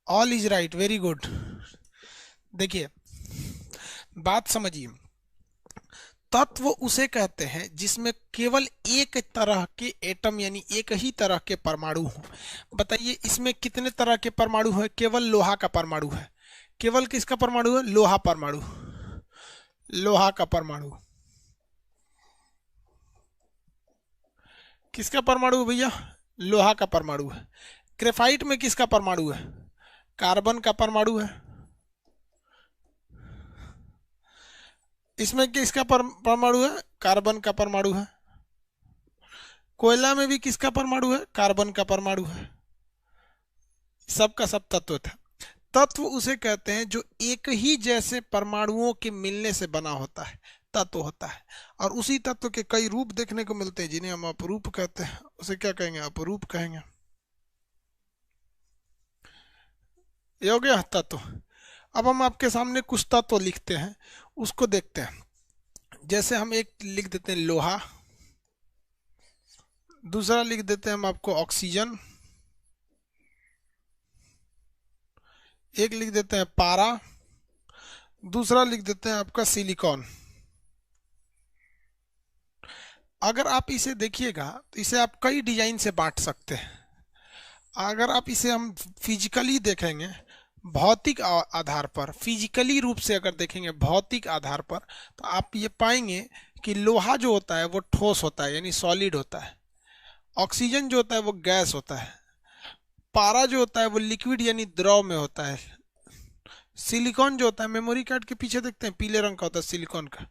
All is right, very good. देखिए, बात समझिए। तत्व उसे कहते हैं जिसमें केवल एक तरह के एटम यानी एक ही तरह के परमाणु हो। बताइए, इसमें कितने तरह के परमाणु है? केवल लोहा का परमाणु है। केवल किसका परमाणु है? लोहा परमाणु। लोहा का परमाणु। किसका परमाणु है भैया? लोहा का परमाणु है। ग्रेफाइट में किसका परमाणु है? कार्बन का परमाणु है। इसमें किसका परमाणु है? कार्बन का परमाणु है। कोयला में भी किसका परमाणु है? कार्बन का परमाणु है। सबका सब तत्व था। तत्व उसे कहते हैं जो एक ही जैसे परमाणुओं के मिलने से बना होता है, तत्व होता है। और उसी तत्व के कई रूप देखने को मिलते हैं जिन्हें हम अपरूप कहते हैं। उसे क्या कहेंगे? अपरूप कहेंगे। ये हो गया तत्व। अब हम आपके सामने कुछ तत्व लिखते हैं, उसको देखते हैं। जैसे हम एक लिख देते हैं लोहा, दूसरा लिख देते हैं हम आपको ऑक्सीजन, एक लिख देते हैं पारा, दूसरा लिख देते हैं आपका सिलिकॉन। अगर आप इसे देखिएगा तो इसे आप कई डिजाइन से बांट सकते हैं। अगर आप इसे हम फिजिकली देखेंगे, भौतिक आधार पर, फिजिकली रूप से अगर देखेंगे भौतिक आधार पर, तो आप ये पाएंगे कि लोहा जो होता है वो ठोस होता है यानी सॉलिड होता है। ऑक्सीजन जो होता है वो गैस होता है। पारा जो होता है वो लिक्विड यानी द्रव में होता है। सिलिकॉन जो होता है, मेमोरी कार्ड के पीछे देखते हैं पीले रंग का होता है सिलिकॉन का।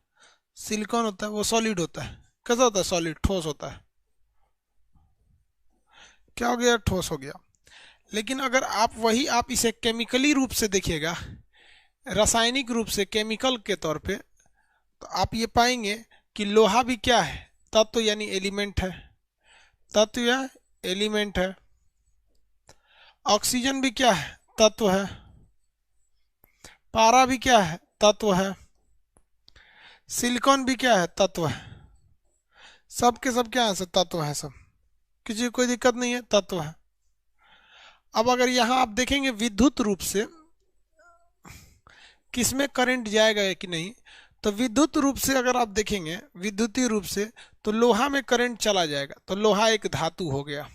सिलिकॉन होता है वो सॉलिड होता है। कैसा होता है? सॉलिड, ठोस होता है। क्या हो गया? ठोस हो गया। लेकिन अगर आप इसे केमिकली रूप से देखिएगा, रासायनिक रूप से, केमिकल के तौर पे, तो आप ये पाएंगे कि लोहा भी क्या है? तत्व यानी एलिमेंट है। तत्व या एलिमेंट है। ऑक्सीजन भी क्या है? तत्व है। पारा भी क्या है? तत्व है। सिलिकॉन भी क्या है? तत्व है। सब के सब क्या है? सब तत्व है सब। किसी को कोई दिक्कत नहीं है, तत्व है। अब अगर यहाँ आप देखेंगे विद्युत रूप से किसमें करंट जाएगा कि नहीं, तो विद्युत रूप से अगर आप देखेंगे, विद्युतीय रूप से, तो लोहा में करंट चला जाएगा। तो लोहा एक धातु हो गया।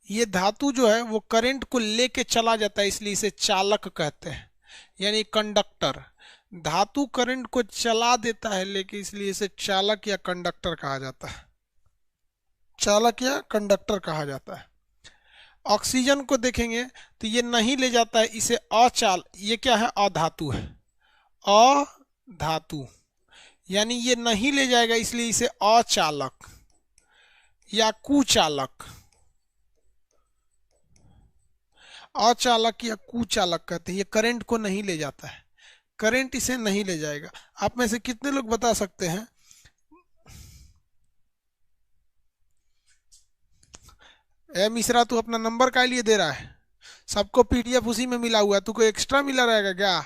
ये धातु जो है वो करंट को लेके चला जाता है, इसलिए इसे चालक कहते हैं यानी कंडक्टर। धातु करंट को चला देता है लेकिन, इसलिए इसे चालक या कंडक्टर कहा जाता है। चालक या कंडक्टर कहा जाता है। ऑक्सीजन को देखेंगे तो ये नहीं ले जाता है, इसे ये क्या है? अधातु है। अधातु यानी ये नहीं ले जाएगा, इसलिए इसे अचालक या कुचालक, अचालक या कुचालक कहते हैं। ये करंट को नहीं ले जाता है, करंट इसे नहीं ले जाएगा। आप में से कितने लोग बता सकते हैं? ए मिश्रा, तू अपना नंबर काय लिए दे रहा है? सबको पीडीएफ उसी में मिला हुआ है, तू कोई एक्स्ट्रा मिला रहेगा क्या?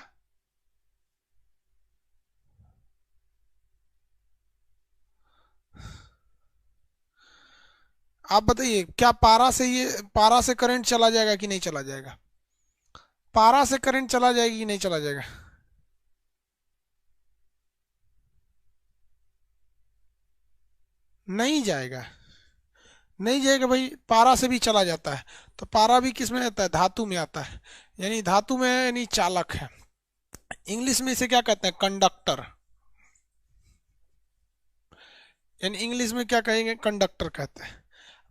आप बताइए, क्या पारा से करंट चला जाएगा कि नहीं चला जाएगा? पारा से करंट चला जाएगी कि नहीं चला जाएगा? नहीं जाएगा। नहीं जाएगा भाई, पारा से भी चला जाता है। तो पारा भी किस में आता है? धातु में आता है। यानी धातु में है, यानी चालक है। इंग्लिश में इसे क्या कहते हैं? कंडक्टर। यानी इंग्लिश में क्या कहेंगे? कंडक्टर कहते हैं।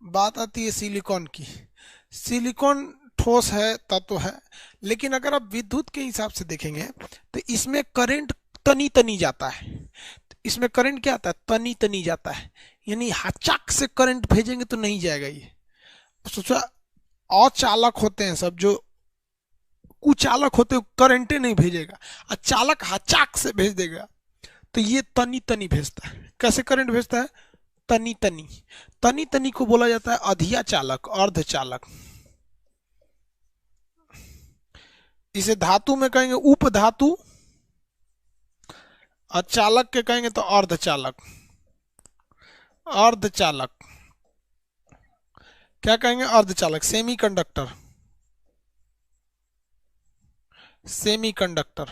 बात आती है सिलिकॉन की। सिलिकॉन ठोस है, तत्व है। लेकिन अगर आप विद्युत के हिसाब से देखेंगे तो इसमें करंट तनी तनी जाता है। इसमें करंट क्या आता है? तनी तनी जाता है। यानी हचाक से करंट भेजेंगे तो नहीं जाएगा ये। सोचा, अचालक होते हैं सब, जो कुचालक होते हैं करंटे नहीं भेजेगा, और चालक हचाक से भेज देगा। तो ये तनी तनी भेजता है। कैसे करंट भेजता है? तनी तनी। तनी तनी को बोला जाता है अधिया चालक, अर्ध चालक। इसे धातु में कहेंगे उप धातु, और चालक के कहेंगे तो अर्ध चालक। अर्ध चालक क्या कहेंगे? अर्ध चालक, सेमी कंडक्टर। सेमीकंडक्टर।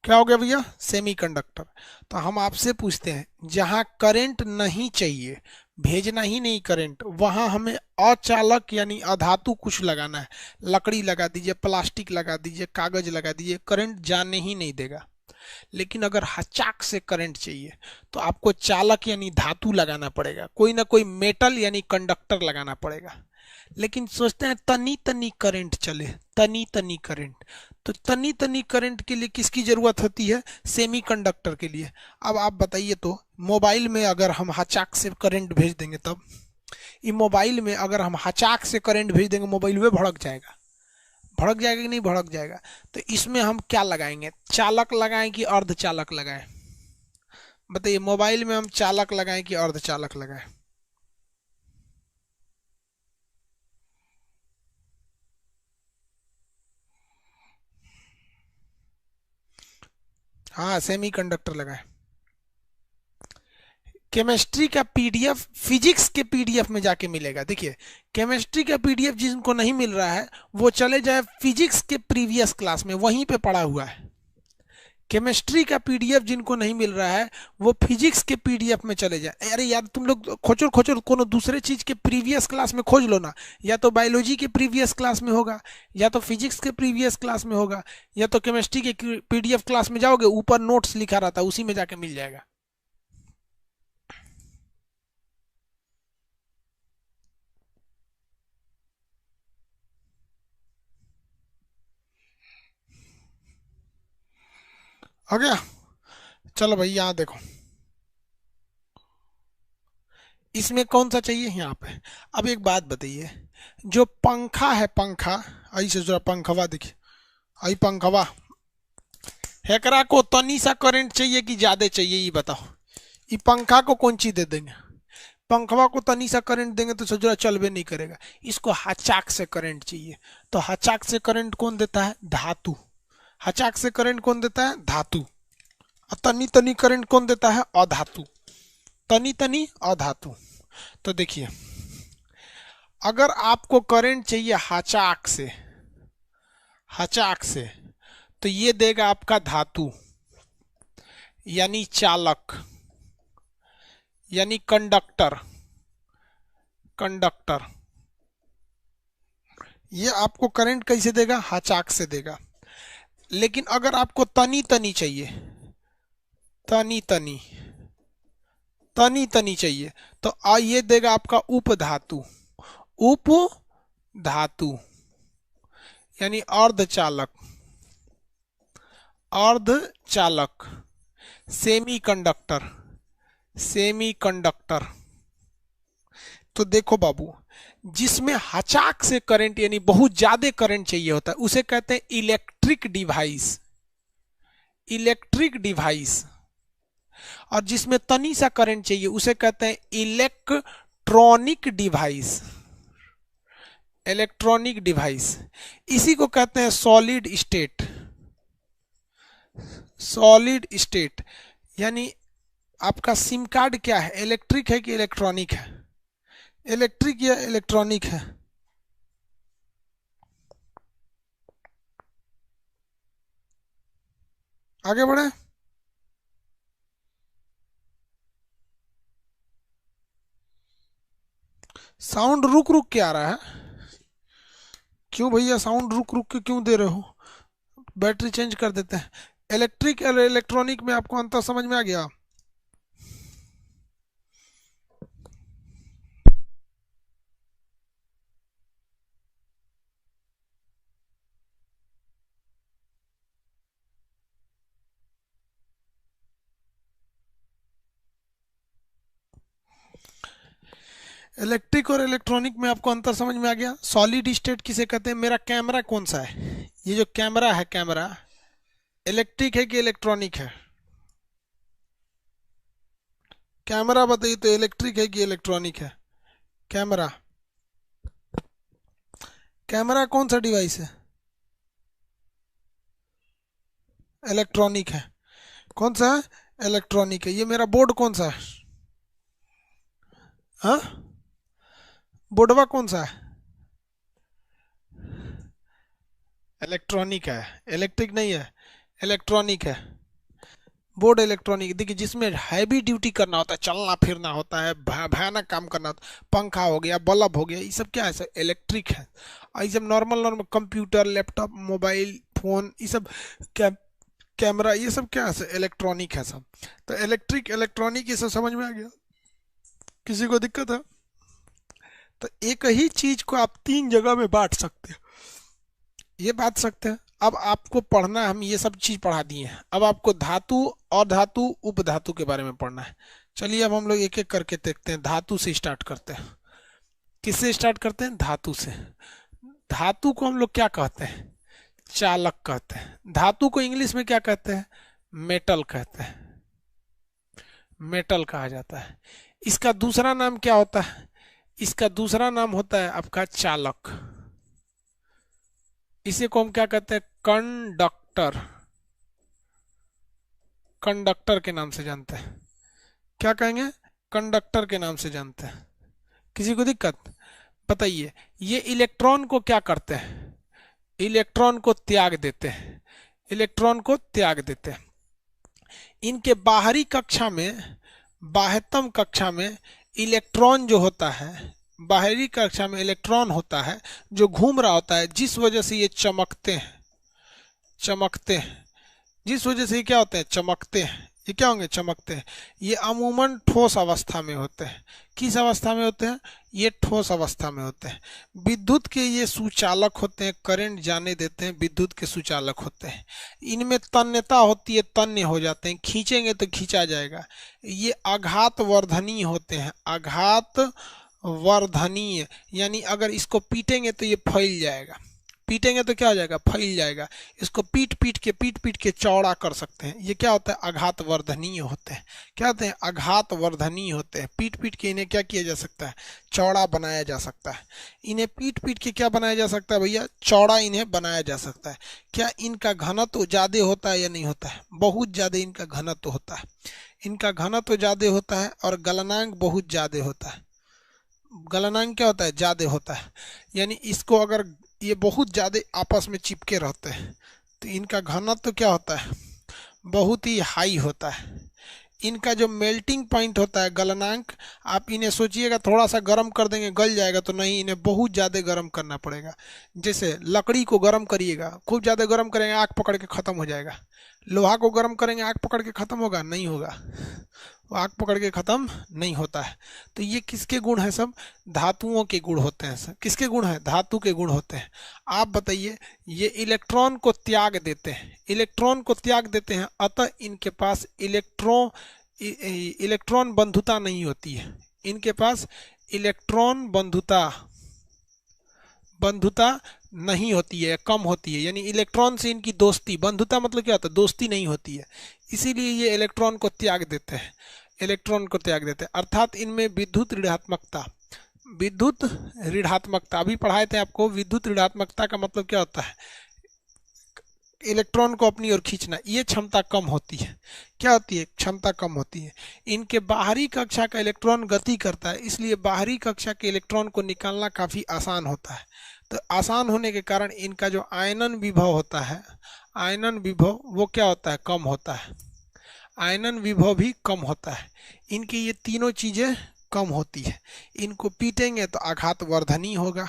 क्या हो गया भैया? सेमीकंडक्टर। तो हम आपसे पूछते हैं, जहां करंट नहीं चाहिए, भेजना ही नहीं करंट, वहां हमें अचालक यानी अधातु कुछ लगाना है। लकड़ी लगा दीजिए, प्लास्टिक लगा दीजिए, कागज लगा दीजिए, करंट जाने ही नहीं देगा। लेकिन अगर हचाक से करंट चाहिए तो आपको चालक यानी धातु लगाना पड़ेगा, कोई ना कोई मेटल यानी कंडक्टर लगाना पड़ेगा। लेकिन सोचते हैं तनी तनी करंट चले, तनी तनी करंट। तो तनी तनी करंट के लिए किसकी जरूरत होती है? सेमीकंडक्टर के लिए। अब आप बताइए तो, मोबाइल में अगर हम हचाक से करंट भेज देंगे, तब ये मोबाइल में अगर हम हचाक से करंट भेज देंगे, मोबाइल में भड़क जाएगा। भड़क जाएगा कि नहीं भड़क जाएगा? तो इसमें हम क्या लगाएंगे? चालक लगाएं कि अर्धचालक लगाएं? बताइए, मोबाइल में हम चालक लगाएं कि अर्धचालक लगाएं? हाँ, सेमीकंडक्टर लगाएं। केमिस्ट्री का पीडीएफ फिजिक्स के पीडीएफ में जाके मिलेगा। देखिए, केमिस्ट्री का पीडीएफ जिनको नहीं मिल रहा है वो चले जाए फिजिक्स के प्रीवियस क्लास में, वहीं पे पड़ा हुआ है। केमिस्ट्री का पीडीएफ जिनको नहीं मिल रहा है वो फिजिक्स के पीडीएफ में चले जाए। अरे यार, तुम लोग खोचर खोचर कोनो दूसरे चीज के प्रीवियस क्लास में खोज लो ना। या तो बायोलॉजी के प्रीवियस क्लास में होगा, या तो फिजिक्स के प्रीवियस क्लास में होगा, या तो केमिस्ट्री के पीडीएफ क्लास में जाओगे, ऊपर नोट्स लिखा रहता है, उसी में जाके मिल जाएगा। हो गया? चलो भाई, यहाँ देखो, इसमें कौन सा चाहिए यहाँ पे? अब एक बात बताइए, जो पंखा है, पंखा, ऐसे जरा पंखवा देखिए, आई पंखवा, हेकरा को तनी सा करंट चाहिए कि ज्यादा चाहिए, ये बताओ। ये पंखा को कौन चीज दे देंगे? पंखवा को तनी सा करंट देंगे तो जरा चलबे नहीं करेगा। इसको हचाक से करंट चाहिए। तो हचाक से करंट कौन देता है? धातु। हचाक से करंट कौन देता है? धातु। और तनी तनी करंट कौन देता है? अधातु। तनी तनी अधातु। तो देखिए, अगर आपको करंट चाहिए हचाक से, हचाक से, तो ये देगा आपका धातु यानी चालक यानी कंडक्टर, कंडक्टर। ये आपको करंट कैसे देगा? हचाक से देगा। लेकिन अगर आपको तनी तनी चाहिए, तनी तनी, तनी तनी चाहिए, तो ये देगा आपका उपधातु, उप धातु यानी अर्धचालक, अर्धचालक, सेमी कंडक्टर, सेमी कंडक्टर। तो देखो बाबू, जिसमें हचाक से करंट यानी बहुत ज्यादा करंट चाहिए होता है उसे कहते हैं इलेक्ट्रिक डिवाइस, इलेक्ट्रिक डिवाइस। और जिसमें तनी सा करंट चाहिए उसे कहते हैं इलेक्ट्रॉनिक डिवाइस, इलेक्ट्रॉनिक डिवाइस। इसी को कहते हैं सॉलिड स्टेट, सॉलिड स्टेट। यानी आपका सिम कार्ड क्या है? इलेक्ट्रिक है कि इलेक्ट्रॉनिक है? इलेक्ट्रिक या इलेक्ट्रॉनिक है? आगे बढ़े। साउंड रुक रुक के आ रहा है, क्यों भैया? साउंड रुक रुक के क्यों दे रहे हो? बैटरी चेंज कर देते हैं। इलेक्ट्रिक और इलेक्ट्रॉनिक में आपको अंतर समझ में आ गया? इलेक्ट्रिक और इलेक्ट्रॉनिक में आपको अंतर समझ में आ गया? सॉलिड स्टेट किसे कहते हैं? मेरा कैमरा कौन सा है? ये जो कैमरा है, कैमरा इलेक्ट्रिक है कि इलेक्ट्रॉनिक है? कैमरा बताइए तो, इलेक्ट्रिक है कि इलेक्ट्रॉनिक है? कैमरा, कैमरा कौन सा डिवाइस है? इलेक्ट्रॉनिक है। कौन सा है? इलेक्ट्रॉनिक है। ये मेरा बोर्ड कौन सा है? हाँ, बोर्डवा कौन सा है? इलेक्ट्रॉनिक है, इलेक्ट्रिक नहीं है, इलेक्ट्रॉनिक है। बोर्ड इलेक्ट्रॉनिक, देखिए जिसमें हैवी ड्यूटी करना होता है, चलना फिरना होता है, भयानक काम करना होता है, पंखा हो गया, बल्ब हो गया, ये सब क्या है सर, इलेक्ट्रिक है। और ये सब normal normal computer, laptop, mobile phone, ये सब क्या, कैमरा, ये सब क्या है सर, इलेक्ट्रॉनिक है सब। तो इलेक्ट्रिक इलेक्ट्रॉनिक ये सब समझ में आ गया, किसी को दिक्कत है? तो एक ही चीज को आप तीन जगह में बांट सकते हैं, ये बांट सकते हैं। अब आपको पढ़ना, हम ये सब चीज पढ़ा दिए हैं, अब आपको धातु और धातु उपधातु के बारे में पढ़ना है। चलिए अब हम लोग एक एक करके देखते हैं। धातु से स्टार्ट करते हैं। किससे स्टार्ट करते हैं? धातु से। धातु को हम लोग क्या कहते हैं? चालक कहते हैं। धातु को इंग्लिश में क्या कहते हैं? मेटल कहते हैं, मेटल कहा जाता है। इसका दूसरा नाम क्या होता है? इसका दूसरा नाम होता है आपका चालक। इसे को हम क्या कहते हैं? कंडक्टर। कंडक्टर के नाम से जानते हैं। क्या कहेंगे? कंडक्टर के नाम से जानते हैं। किसी को दिक्कत? बताइए, ये इलेक्ट्रॉन को क्या करते हैं? इलेक्ट्रॉन को त्याग देते हैं, इलेक्ट्रॉन को त्याग देते हैं। इनके बाहरी कक्षा में, बाह्यतम कक्षा में इलेक्ट्रॉन जो होता है, बाहरी कक्षा में इलेक्ट्रॉन होता है जो घूम रहा होता है, जिस वजह से ये चमकते हैं, चमकते हैं, जिस वजह से ये क्या होते हैं? चमकते हैं। ये क्या होंगे? चमकते हैं। ये अमूमन ठोस अवस्था में होते हैं। किस अवस्था में होते हैं? ये ठोस अवस्था में होते हैं। विद्युत के ये सुचालक होते हैं, करंट जाने देते हैं, विद्युत के सुचालक होते हैं। इनमें तन्यता होती है, तन्य हो जाते हैं, खींचेंगे तो खींचा जाएगा। ये आघात वर्धनीय होते हैं, आघात वर्धनीय, यानी अगर इसको पीटेंगे तो ये फैल जाएगा, पीटेंगे तो क्या हो जाएगा? फैल जाएगा। इसको पीट पीट के चौड़ा कर सकते हैं। ये क्या होता है? आघात वर्धनीय होते हैं। क्या होते हैं? आघात वर्धनीय होते हैं। पीट पीट के इन्हें क्या किया जा सकता है? चौड़ा बनाया जा सकता है। इन्हें पीट पीट के क्या बनाया जा सकता है भैया? चौड़ा इन्हें बनाया जा सकता है। क्या इनका घनत्व ज्यादा होता है या नहीं होता है? बहुत ज्यादा इनका घनत्व होता है। इनका घनत्व ज्यादा होता है और गलनांक बहुत ज्यादा होता है। गलनांक क्या होता है? ज्यादा होता है। यानी इसको अगर ये बहुत ज्यादा आपस में चिपके रहते हैं तो इनका घनत्व तो क्या होता है? बहुत ही हाई होता है। इनका जो मेल्टिंग पॉइंट होता है, गलनांक, आप इन्हें सोचिएगा थोड़ा सा गर्म कर देंगे गल जाएगा, तो नहीं, इन्हें बहुत ज़्यादा गर्म करना पड़ेगा। जैसे लकड़ी को गर्म करिएगा, खूब ज़्यादा गर्म करेंगे आग पकड़ के ख़त्म हो जाएगा। लोहा को गर्म करेंगे आग पकड़ के ख़त्म होगा? नहीं होगा, वो आग पकड़ के ख़त्म नहीं होता है। तो ये किसके गुण है? सब धातुओं के गुण होते हैं। सब किसके गुण हैं? धातु के गुण होते हैं। आप बताइए, ये इलेक्ट्रॉन को त्याग देते हैं, इलेक्ट्रॉन को त्याग देते हैं, अतः इनके पास इलेक्ट्रॉन बंधुता नहीं होती है। इनके पास इलेक्ट्रॉन बंधुता बंधुता नहीं होती है, कम होती है। यानी इलेक्ट्रॉन से इनकी दोस्ती, बंधुता मतलब क्या होता है? दोस्ती नहीं होती है। इसीलिए ये इलेक्ट्रॉन को त्याग देते हैं, इलेक्ट्रॉन को त्याग देते हैं। अर्थात इनमें विद्युत ऋणात्मकता, विद्युत ऋणात्मकता अभी पढ़ाए थे आपको। विद्युत ऋणात्मकता का मतलब क्या होता है? इलेक्ट्रॉन को अपनी ओर खींचना, ये क्षमता कम होती है। क्या होती है? क्षमता कम होती है। इनके बाहरी कक्षा का इलेक्ट्रॉन गति करता है, इसलिए बाहरी कक्षा के इलेक्ट्रॉन को निकालना काफ़ी आसान होता है। तो आसान होने के कारण इनका जो आयनन विभव होता है, आयनन विभव वो क्या होता है? कम होता है। आयनन विभव भी कम होता है। इनकी ये तीनों चीज़ें कम होती है। इनको पीटेंगे तो आघात वर्धनीय होगा,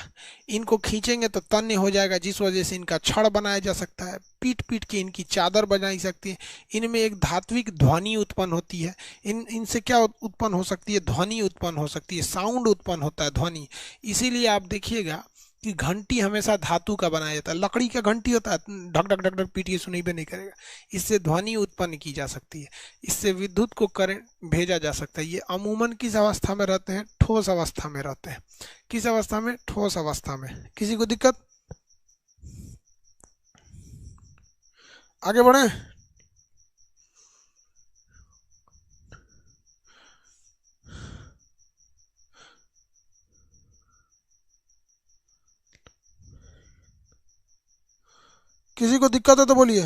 इनको खींचेंगे तो तन्य हो जाएगा, जिस वजह से इनका छड़ बनाया जा सकता है, पीट पीट के इनकी चादर बनाई सकती है। इनमें एक धात्विक ध्वनि उत्पन्न होती है। इनसे क्या उत्पन्न हो सकती है? ध्वनि उत्पन्न हो सकती है, साउंड उत्पन्न होता है, ध्वनि। इसीलिए आप देखिएगा कि घंटी हमेशा धातु का बनाया जाता है। लकड़ी का घंटी होता है, ढक ढक ढक ढक पीटिए सुनाई भी नहीं करेगा। इससे ध्वनि उत्पन्न की जा सकती है, इससे विद्युत को करंट भेजा जा सकता है। ये अमूमन किस अवस्था में रहते हैं? ठोस अवस्था में रहते हैं। किस अवस्था में? ठोस अवस्था में। किसी को दिक्कत? आगे बढ़े। किसी को दिक्कत है तो बोलिए।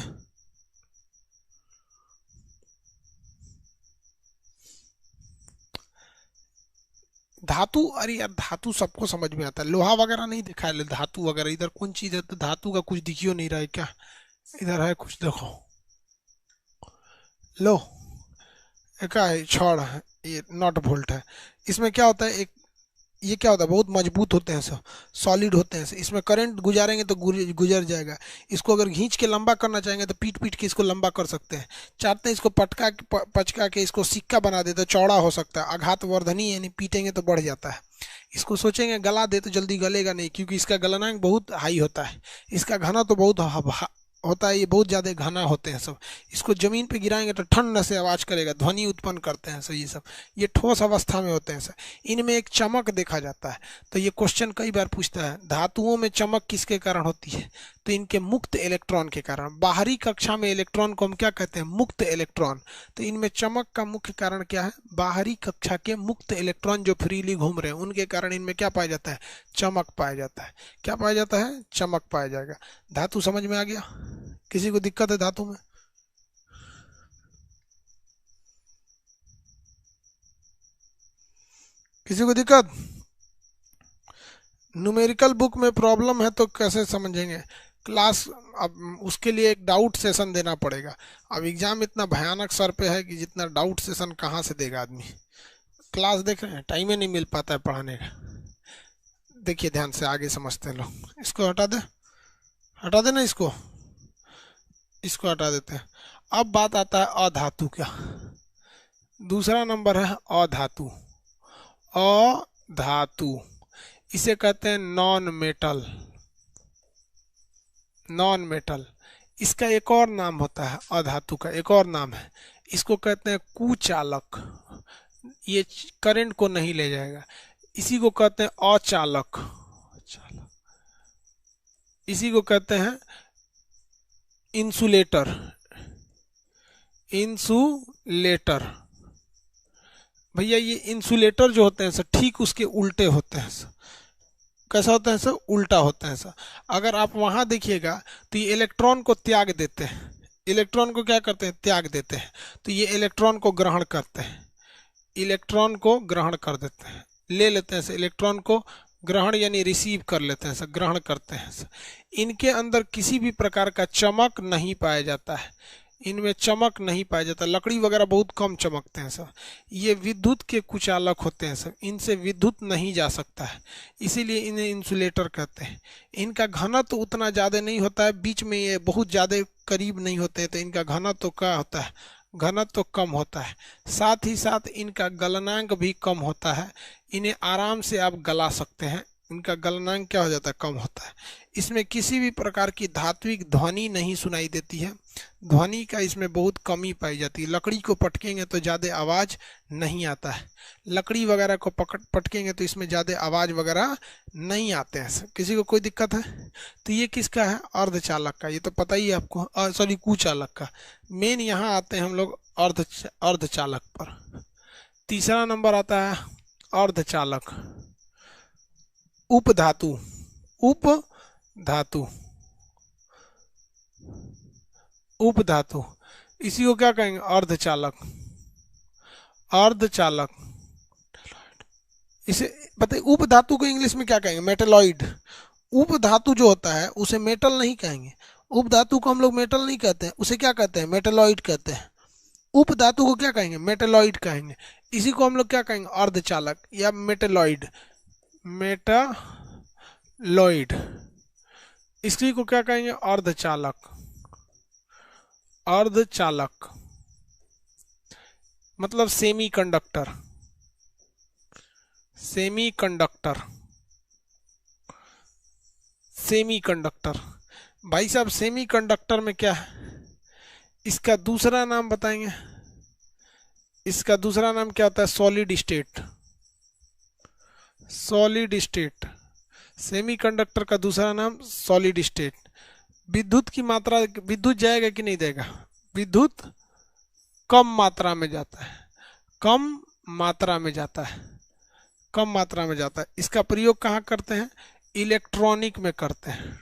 धातु, अरे यार धातु सबको समझ में आता है, लोहा वगैरह नहीं दिखा है, धातु वगैरह इधर कौन चीज है, तो धातु का कुछ दिखियो नहीं रहा है क्या, इधर है कुछ देखो, लो क्या है, छड़ है, ये नॉट बोल्ट है। इसमें क्या होता है, एक ये क्या होता है, बहुत मजबूत होते हैं सब, सॉलिड होते हैं, इसमें करंट गुजारेंगे तो गुजर जाएगा। इसको अगर खींच के लंबा करना चाहेंगे तो पीट पीट के इसको लंबा कर सकते हैं। चाहते हैं इसको पचका के इसको सिक्का बना दे तो चौड़ा हो सकता है, आघात वर्धनी यानी पीटेंगे तो बढ़ जाता है। इसको सोचेंगे गला दे तो जल्दी गलेगा नहीं, क्योंकि इसका गलनांक बहुत हाई होता है, इसका घना तो बहुत होता है, ये बहुत ज़्यादा घना होते हैं सब। इसको ज़मीन पे गिराएंगे तो ठंड से आवाज़ करेगा, ध्वनि उत्पन्न करते हैं सब, ये सब ये ठोस अवस्था में होते हैं सर। इनमें एक चमक देखा जाता है, तो ये क्वेश्चन कई बार पूछता है धातुओं में चमक किसके कारण होती है, तो इनके मुक्त इलेक्ट्रॉन के कारण। बाहरी कक्षा में इलेक्ट्रॉन को हम क्या कहते हैं, मुक्त इलेक्ट्रॉन। तो इनमें चमक का मुख्य कारण क्या है, बाहरी कक्षा के मुक्त इलेक्ट्रॉन जो फ्रीली घूम रहे हैं उनके कारण इनमें क्या पाया जाता है, चमक पाया जाता है। क्या पाया जाता है, चमक पाया जाएगा। धातु समझ में आ गया, किसी को दिक्कत है धातु में? किसी को दिक्कत? न्यूमेरिकल बुक में प्रॉब्लम है तो कैसे समझेंगे क्लास, अब उसके लिए एक डाउट सेशन देना पड़ेगा। अब एग्जाम इतना भयानक सर पे है कि जितना डाउट सेशन कहाँ से देगा आदमी। क्लास देख रहे हैं, टाइम ही नहीं मिल पाता है पढ़ाने का। देखिए ध्यान से, आगे समझते हैं लोग। इसको हटा दे, हटा देना इसको, इसको हटा देते हैं। अब बात आता है अधातु का। दूसरा नंबर है अधातु। अधातु इसे कहते हैं नॉन मेटल। नॉन मेटल, इसका एक और नाम होता है, अधातु का एक और नाम है, इसको कहते हैं कुचालक। ये करंट को नहीं ले जाएगा। इसी को कहते हैं अचालक। इसी को कहते हैं इंसुलेटर। इंसुलेटर भैया, ये इंसुलेटर जो होते हैं सर ठीक उसके उल्टे होते हैं सर। कैसा होता है सर, उल्टा होता है सर। अगर आप वहां देखिएगा तो ये इलेक्ट्रॉन को त्याग देते हैं, इलेक्ट्रॉन को क्या करते हैं, त्याग देते हैं। तो ये इलेक्ट्रॉन को ग्रहण करते हैं, इलेक्ट्रॉन को ग्रहण कर देते हैं, ले लेते हैं सर, इलेक्ट्रॉन को ग्रहण यानी रिसीव कर लेते हैं सर, ग्रहण करते हैं सर। इनके अंदर किसी भी प्रकार का चमक नहीं पाया जाता है, इनमें चमक नहीं पाया जाता, लकड़ी वगैरह बहुत कम चमकते हैं सर। ये विद्युत के कुचालक होते हैं सर, इनसे विद्युत नहीं जा सकता है, इसीलिए इन्हें इंसुलेटर कहते हैं। इनका घनत्व तो उतना ज़्यादा नहीं होता है, बीच में ये बहुत ज़्यादा करीब नहीं होते हैं, तो इनका घनत्व तो क्या होता है, घनत्व तो कम होता है। साथ ही साथ इनका गलनांक भी कम होता है, इन्हें आराम से आप गला सकते हैं, इनका गलनांक क्या हो जाता है, कम होता है। इसमें किसी भी प्रकार की धात्विक ध्वनि नहीं सुनाई देती है, ध्वनि का इसमें बहुत कमी पाई जाती है। लकड़ी को पटकेंगे तो ज़्यादा आवाज़ नहीं आता है, लकड़ी वगैरह को पटकेंगे तो इसमें ज़्यादा आवाज़ वगैरह नहीं आते हैं। किसी को कोई दिक्कत है? तो ये किसका है, अर्धचालक का। ये तो पता ही है आपको, सॉरी कुचालक का। मेन यहाँ आते हैं हम लोग अर्धचालक पर। तीसरा नंबर आता है अर्धचालक। उपधातु, उपधातु, उपधातु इसी को क्या कहेंगे, अर्धचालक। अर्धचालक इसे बताइए, उपधातु को इंग्लिश में क्या कहेंगे, मेटलॉइड। उपधातु जो होता है उसे मेटल नहीं कहेंगे, उपधातु को हम लोग मेटल नहीं कहते हैं, उसे क्या कहते हैं, मेटलॉइड कहते हैं। उपधातु को क्या कहेंगे, मेटलॉइड कहेंगे। इसी को हम लोग क्या कहेंगे, अर्धचालक या मेटलॉइड। मेटालॉइड, इसी को क्या कहेंगे, अर्धचालक। अर्धचालक मतलब semi conductor. Semi conductor, semi conductor भाई साहब, सेमी कंडक्टर में क्या है, इसका दूसरा नाम बताएंगे। इसका दूसरा नाम क्या होता है, solid state. Solid state, semi conductor का दूसरा नाम सॉलिड स्टेट। विद्युत की मात्रा, विद्युत जाएगा कि नहीं जाएगा, विद्युत कम मात्रा में जाता है, कम मात्रा में जाता है, कम मात्रा में जाता है। इसका प्रयोग कहाँ करते हैं, इलेक्ट्रॉनिक में करते हैं।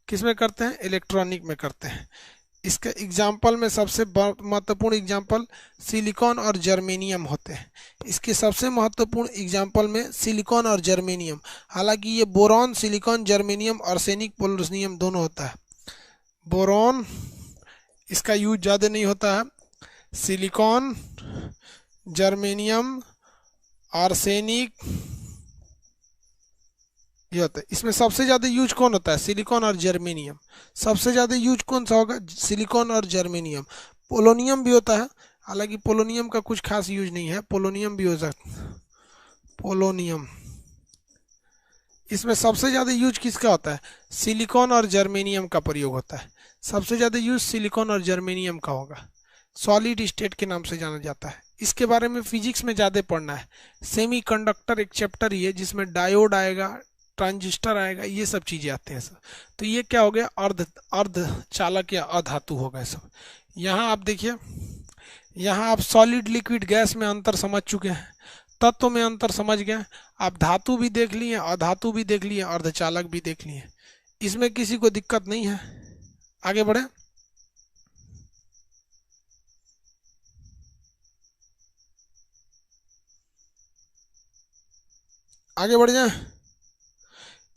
किस में करते हैं, इलेक्ट्रॉनिक में करते हैं। इसके एग्जाम्पल में सबसे महत्वपूर्ण एग्जाम्पल सिलिकॉन और जर्मेनियम होते हैं। इसके सबसे महत्वपूर्ण एग्जाम्पल में सिलिकॉन और जर्मेनियम, हालांकि ये boron, silicon, germanium, arsenic, polonium दोनों होता है। बोरॉन इसका यूज ज़्यादा नहीं होता है, सिलिकॉन, जर्मेनियम, आर्सेनिक ये होता है। इसमें सबसे ज़्यादा यूज कौन होता है? सिलिकॉन और जर्मेनियम। सबसे ज़्यादा यूज कौन सा होगा? सिलिकॉन और जर्मेनियम। पोलोनियम भी होता है, हालांकि पोलोनियम का कुछ खास यूज नहीं है, पोलोनियम भी हो सकता है। पोलोनियम इसमें सबसे ज़्यादा यूज किसका होता है? सिलिकॉन और जर्मेनियम का प्रयोग होता है। सबसे ज़्यादा यूज सिलिकॉन और जर्मेनियम का होगा। सॉलिड स्टेट के नाम से जाना जाता है। इसके बारे में फिजिक्स में ज़्यादा पढ़ना है। सेमीकंडक्टर एक चैप्टर ही है जिसमें डायोड आएगा, ट्रांजिस्टर आएगा, ये सब चीज़ें आते हैं सब। तो ये क्या हो गया? अर्ध चालक या अधातु हो गए सब। यहाँ आप देखिए, यहाँ आप सॉलिड लिक्विड गैस में अंतर समझ चुके हैं, तत्व में अंतर समझ गए, आप धातु भी देख लिए, अधातु भी देख लिए, अर्धचालक भी देख लिए। इसमें किसी को दिक्कत नहीं है। आगे बढ़े। आगे बढ़ जाए।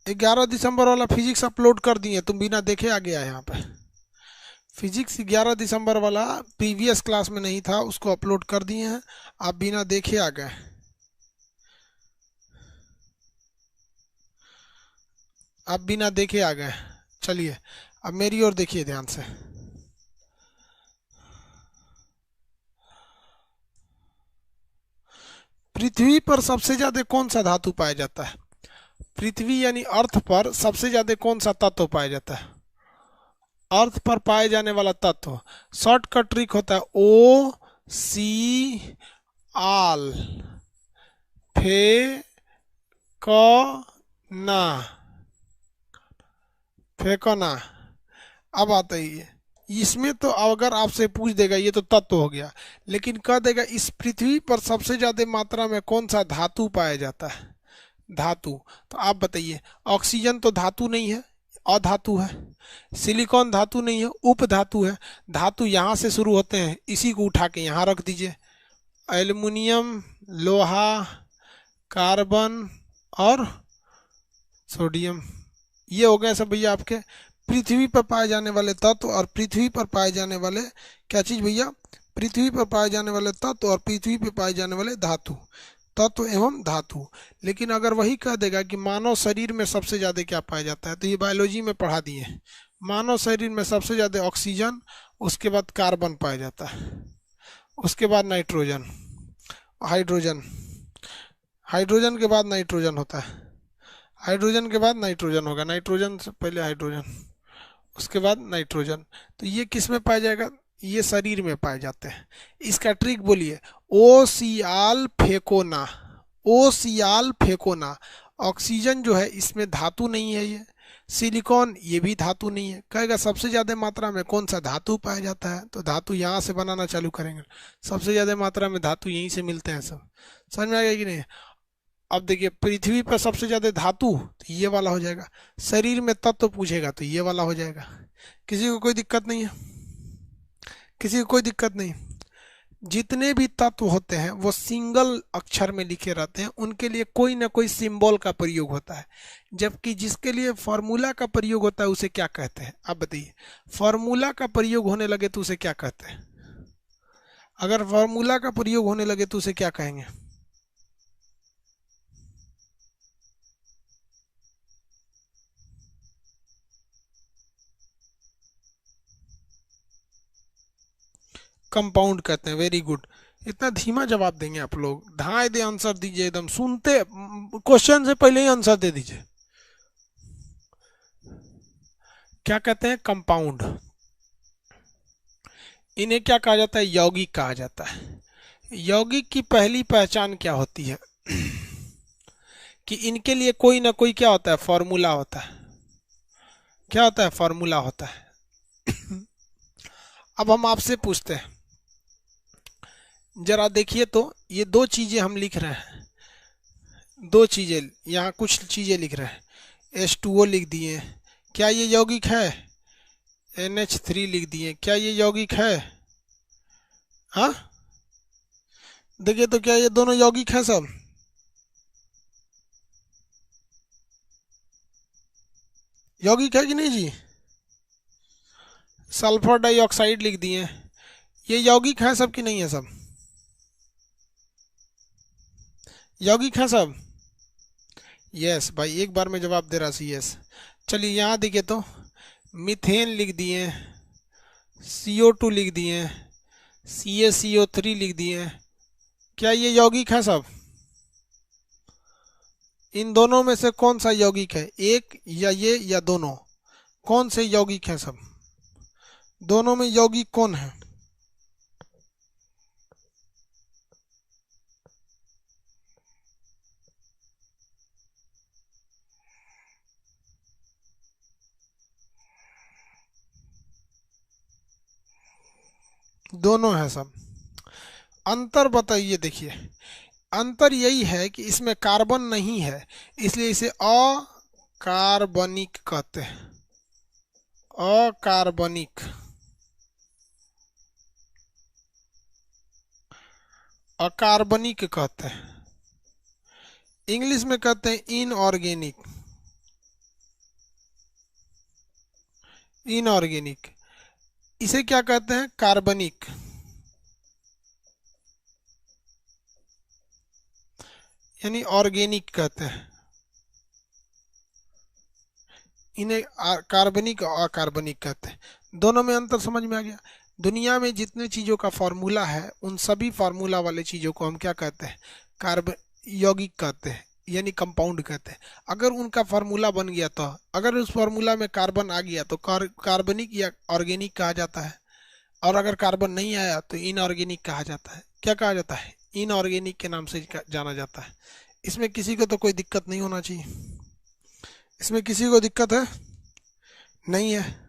11 दिसंबर वाला फिजिक्स अपलोड कर दिए, तुम बिना देखे आ गया यहाँ पे। फिजिक्स 11 दिसंबर वाला प्रीवियस क्लास में नहीं था, उसको अपलोड कर दिए हैं, आप बिना देखे आ गए। आप बिना देखे आ गए। चलिए अब मेरी ओर देखिए ध्यान से। पृथ्वी पर सबसे ज्यादा कौन सा धातु पाया जाता है? पृथ्वी यानी अर्थ पर सबसे ज्यादा कौन सा तत्व पाया जाता है? अर्थ पर पाए जाने वाला तत्व, शॉर्ट का ट्रिक होता है ओ सी आल फे क ना, फेंकना। अब आता ही है इसमें, तो अगर आपसे पूछ देगा ये तो तत्व हो गया, लेकिन कह देगा इस पृथ्वी पर सबसे ज्यादा मात्रा में कौन सा धातु पाया जाता है? धातु। तो आप बताइए, ऑक्सीजन तो धातु नहीं है, अधातु है। सिलिकॉन धातु नहीं है, उपधातु है। धातु यहाँ से शुरू होते हैं, इसी को उठा के यहाँ रख दीजिए। एल्युमिनियम, लोहा, कार्बन और सोडियम, ये हो गए सब भैया आपके पृथ्वी पर पाए जाने वाले तत्व और पृथ्वी पर पाए जाने वाले क्या चीज भैया? पृथ्वी पर पाए जाने वाले तत्व और पृथ्वी पर पाए जाने वाले धातु, तत्व एवं धातु। लेकिन अगर वही कह देगा कि मानव शरीर में सबसे ज्यादा क्या पाया जाता है, तो ये बायोलॉजी में पढ़ा दिए। मानव शरीर में सबसे ज्यादा ऑक्सीजन, उसके बाद कार्बन पाया जाता है, उसके बाद नाइट्रोजन, हाइड्रोजन, हाइड्रोजन के बाद नाइट्रोजन होता है, हाइड्रोजन के बाद नाइट्रोजन होगा, नाइट्रोजन से पहले हाइड्रोजन, उसके बाद नाइट्रोजन। तो ये किस में पाया जाएगा? ये शरीर में पाए जाते हैं। इसका ट्रिक बोलिए, ओ सियाल फेकोना, ओ सियाल फेकोना। ऑक्सीजन जो है इसमें धातु नहीं है, ये सिलिकॉन ये भी धातु नहीं है। कहेगा सबसे ज्यादा मात्रा में कौन सा धातु पाया जाता है, तो धातु यहाँ से बनाना चालू करेंगे। सबसे ज्यादा मात्रा में धातु यहीं से मिलते हैं सब। समझ में आ गया कि नहीं? अब देखिए, पृथ्वी पर सबसे ज्यादा धातु, तो ये वाला हो जाएगा। शरीर में तत्व पूछेगा तो ये वाला हो जाएगा। किसी को कोई दिक्कत नहीं है? किसी को कोई दिक्कत नहीं? जितने भी तत्व होते हैं वो सिंगल अक्षर में लिखे रहते हैं, उनके लिए कोई ना कोई सिंबल का प्रयोग होता है। जबकि जिसके लिए फॉर्मूला का प्रयोग होता है उसे क्या कहते हैं? आप बताइए, फॉर्मूला का प्रयोग होने लगे तो उसे क्या कहते हैं? अगर फॉर्मूला का प्रयोग होने लगे तो उसे क्या कहेंगे? कंपाउंड कहते हैं। Very good. इतना धीमा जवाब देंगे आप लोग? धाए दे आंसर दीजिए, एकदम सुनते क्वेश्चन से पहले ही आंसर दे दीजिए। क्या कहते हैं? कंपाउंड। इन्हें क्या कहा जाता है? यौगिक कहा जाता है। यौगिक की पहली पहचान क्या होती है? कि इनके लिए कोई ना कोई क्या होता है? फॉर्मूला होता है। क्या होता है? फॉर्मूला होता है। अब हम आपसे पूछते हैं, जरा देखिए तो, ये दो चीजें हम लिख रहे हैं, दो चीजें, यहाँ कुछ चीजें लिख रहे हैं, H2O लिख दिए, क्या ये यौगिक है? NH3 लिख दिए, क्या ये यौगिक है? हाँ, देखिए तो क्या ये दोनों यौगिक हैं सब? यौगिक है कि नहीं जी? सल्फर डाइऑक्साइड लिख दिए, ये यौगिक हैं सब कि नहीं है सब? यौगिक हैं सब? यस भाई, एक बार में जवाब दे रहा सी यस। चलिए यहाँ देखिए तो, मीथेन लिख दिए, CO2 लिख दिए, CaCO3 लिख दिए, क्या ये यौगिक है सब? इन दोनों में से कौन सा यौगिक है, एक या ये या दोनों? कौन से यौगिक हैं सब? दोनों में यौगिक कौन है? दोनों है सब। अंतर बताइए, देखिए अंतर यही है कि इसमें कार्बन नहीं है, इसलिए इसे अकार्बनिक कहते हैं। अकार्बनिक, अकार्बनिक कहते हैं। इंग्लिश में कहते हैं इनऑर्गेनिक, इनऑर्गेनिक। इसे क्या कहते हैं? कार्बनिक। यानी ऑर्गेनिक कहते हैं इन्हें, कार्बनिक और अकार्बनिक कहते हैं। दोनों में अंतर समझ में आ गया? दुनिया में जितने चीज़ों का फॉर्मूला है उन सभी फार्मूला वाले चीज़ों को हम क्या कहते हैं? कार्ब यौगिक कहते हैं, यानी कंपाउंड कहते हैं। अगर उनका फार्मूला बन गया तो, अगर उस फार्मूला में कार्बन आ गया तो कार्बनिक या ऑर्गेनिक कहा जाता है, और अगर कार्बन नहीं आया तो इनऑर्गेनिक कहा जाता है। क्या कहा जाता है? इनऑर्गेनिक के नाम से जाना जाता है। इसमें किसी को तो कोई दिक्कत नहीं होना चाहिए। इसमें किसी को दिक्कत है? नहीं है?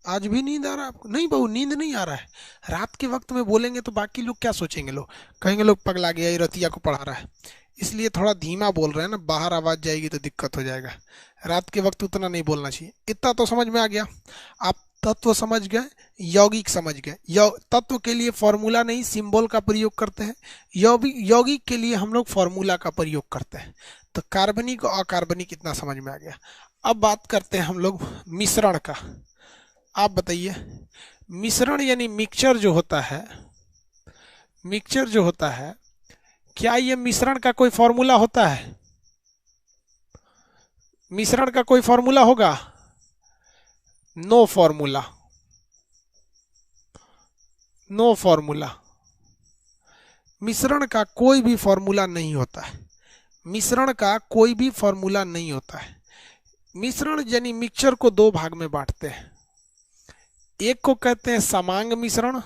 आज भी नींद आ रहा है आपको? नहीं बहू, नींद नहीं आ रहा है। रात के वक्त में बोलेंगे तो बाकी लोग क्या सोचेंगे? लोग कहेंगे लोग पगला गया, ये रतिया को पढ़ा रहा है। इसलिए थोड़ा धीमा बोल रहे हैं ना, बाहर आवाज जाएगी तो दिक्कत हो जाएगा। रात के वक्त उतना नहीं बोलना चाहिए। इतना तो समझ में आ गया। आप तत्व समझ गए, यौगिक समझ गए। तत्व के लिए फॉर्मूला नहीं, सिंबल का प्रयोग करते हैं। यौगिक के लिए हम लोग फॉर्मूला का प्रयोग करते हैं। तो कार्बनिक और अकार्बनिक इतना समझ में आ गया। अब बात करते हैं हम लोग मिश्रण का। आप बताइए, मिश्रण यानी मिक्सचर जो होता है, मिक्सचर जो होता है, क्या ये मिश्रण का कोई फॉर्मूला होता है? मिश्रण का कोई फॉर्मूला होगा? No formula, no formula. मिश्रण का कोई भी फॉर्मूला नहीं होता है। मिश्रण का कोई भी फॉर्मूला नहीं होता है। मिश्रण यानी मिक्सचर को दो भाग में बांटते हैं। एक को कहते हैं समांग मिश्रण,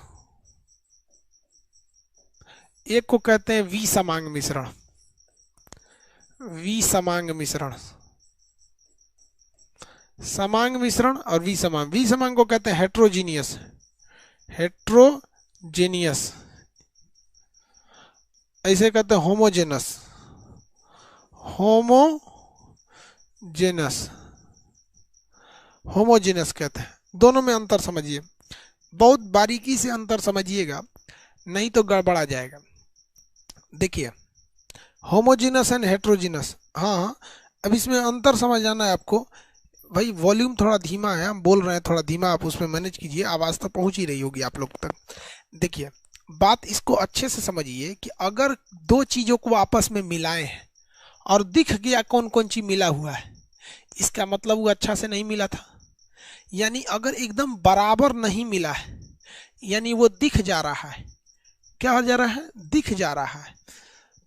एक को कहते हैं विसमांग मिश्रण। विसमांग मिश्रण, समांग मिश्रण और विसमांग। विसमांग को कहते हैं हेट्रोजीनियस, हेट्रोजेनियस। ऐसे कहते हैं होमोजेनस, होमोजेनस, होमोजेनस कहते हैं। दोनों में अंतर समझिए, बहुत बारीकी से अंतर समझिएगा, नहीं तो गड़बड़ा जाएगा। देखिए, होमोजेनस एंड हेट्रोजीनस। हाँ, अब इसमें अंतर समझ आना है आपको। भाई वॉल्यूम थोड़ा धीमा है, हम बोल रहे हैं थोड़ा धीमा, आप उसमें मैनेज कीजिए, आवाज़ तो पहुंच ही रही होगी आप लोग तक। देखिए, बात इसको अच्छे से समझिए कि अगर दो चीज़ों को आपस में मिलाए हैं और दिख गया कौन कौन चीज़ मिला हुआ है, इसका मतलब वो अच्छा से नहीं मिला था। यानी अगर एकदम बराबर नहीं मिला है, यानी वो दिख जा रहा है। क्या हो जा रहा है? दिख जा रहा है।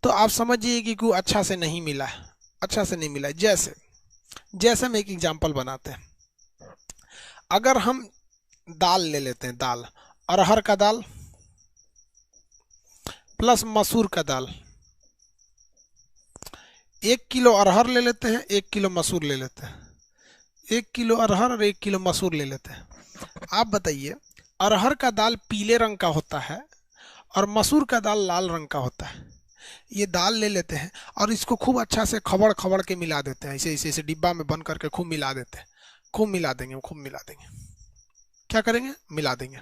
तो आप समझिए कि कोई अच्छा से नहीं मिला है, अच्छा से नहीं मिला है। जैसे हम एक एग्जांपल बनाते हैं। अगर हम दाल ले लेते हैं, दाल, अरहर का दाल प्लस मसूर का दाल। 1 किलो अरहर ले लेते हैं, 1 किलो मसूर ले लेते हैं। 1 किलो अरहर और 1 किलो मसूर ले लेते हैं। आप बताइए, अरहर का दाल पीले रंग का होता है और मसूर का दाल लाल रंग का होता है। ये दाल ले लेते हैं और इसको खूब अच्छा से खबड़ खबड़ के मिला देते हैं, ऐसे ऐसे ऐसे डिब्बा में बंद करके खूब मिला देते हैं, खूब मिला देंगे, खूब मिला देंगे। क्या करेंगे? मिला देंगे।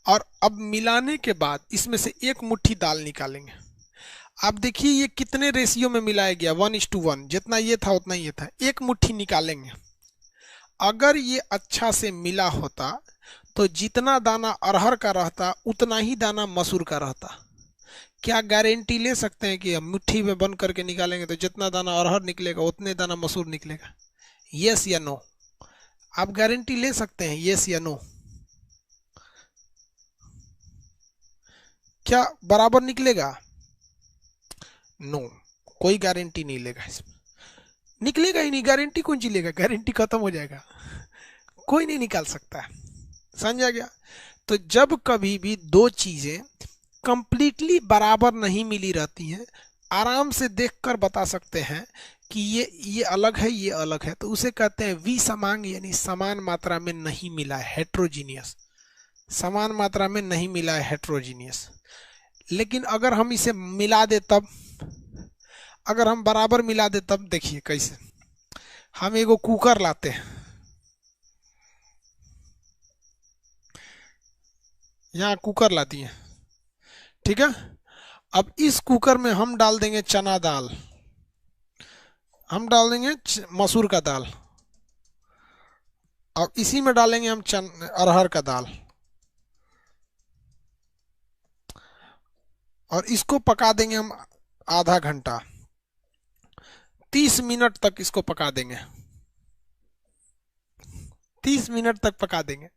और अब मिलाने के बाद इसमें से एक मुट्ठी दाल निकालेंगे। आप देखिए ये कितने रेशियो में मिलाया गया, 1:1, जितना ये था उतना ये था। एक मुट्ठी निकालेंगे। अगर ये अच्छा से मिला होता तो जितना दाना अरहर का रहता उतना ही दाना मसूर का रहता। क्या गारंटी ले सकते हैं कि हम मुट्ठी में बंद करके निकालेंगे तो जितना दाना अरहर निकलेगा उतने दाना मसूर निकलेगा? यस या नो? आप गारंटी ले सकते हैं, यस या नो? क्या बराबर निकलेगा? नो, कोई गारंटी नहीं लेगा इसमें, निकलेगा ही नहीं। गारंटी कौन सी लेगा? गारंटी खत्म हो जाएगा, कोई नहीं निकाल सकता है। समझा गया? तो जब कभी भी दो चीजें कंप्लीटली बराबर नहीं मिली रहती हैं, आराम से देखकर बता सकते हैं कि ये अलग है, ये अलग है, तो उसे कहते हैं विसमांग, यानी समान मात्रा में नहीं मिला है, हेट्रोजीनियस। समान मात्रा में नहीं मिला है, हेट्रोजीनियस। लेकिन अगर हम इसे मिला दे तब, अगर हम बराबर मिला दे तब, देखिए कैसे। हम एगो कुकर लाते हैं, यहाँ कुकर लाती है, ठीक है। अब इस कुकर में हम डाल देंगे चना दाल, हम डाल देंगे मसूर का दाल, और इसी में डालेंगे हम अरहर का दाल, और इसको पका देंगे हम आधा घंटा, 30 मिनट तक इसको पका देंगे, 30 मिनट तक पका देंगे।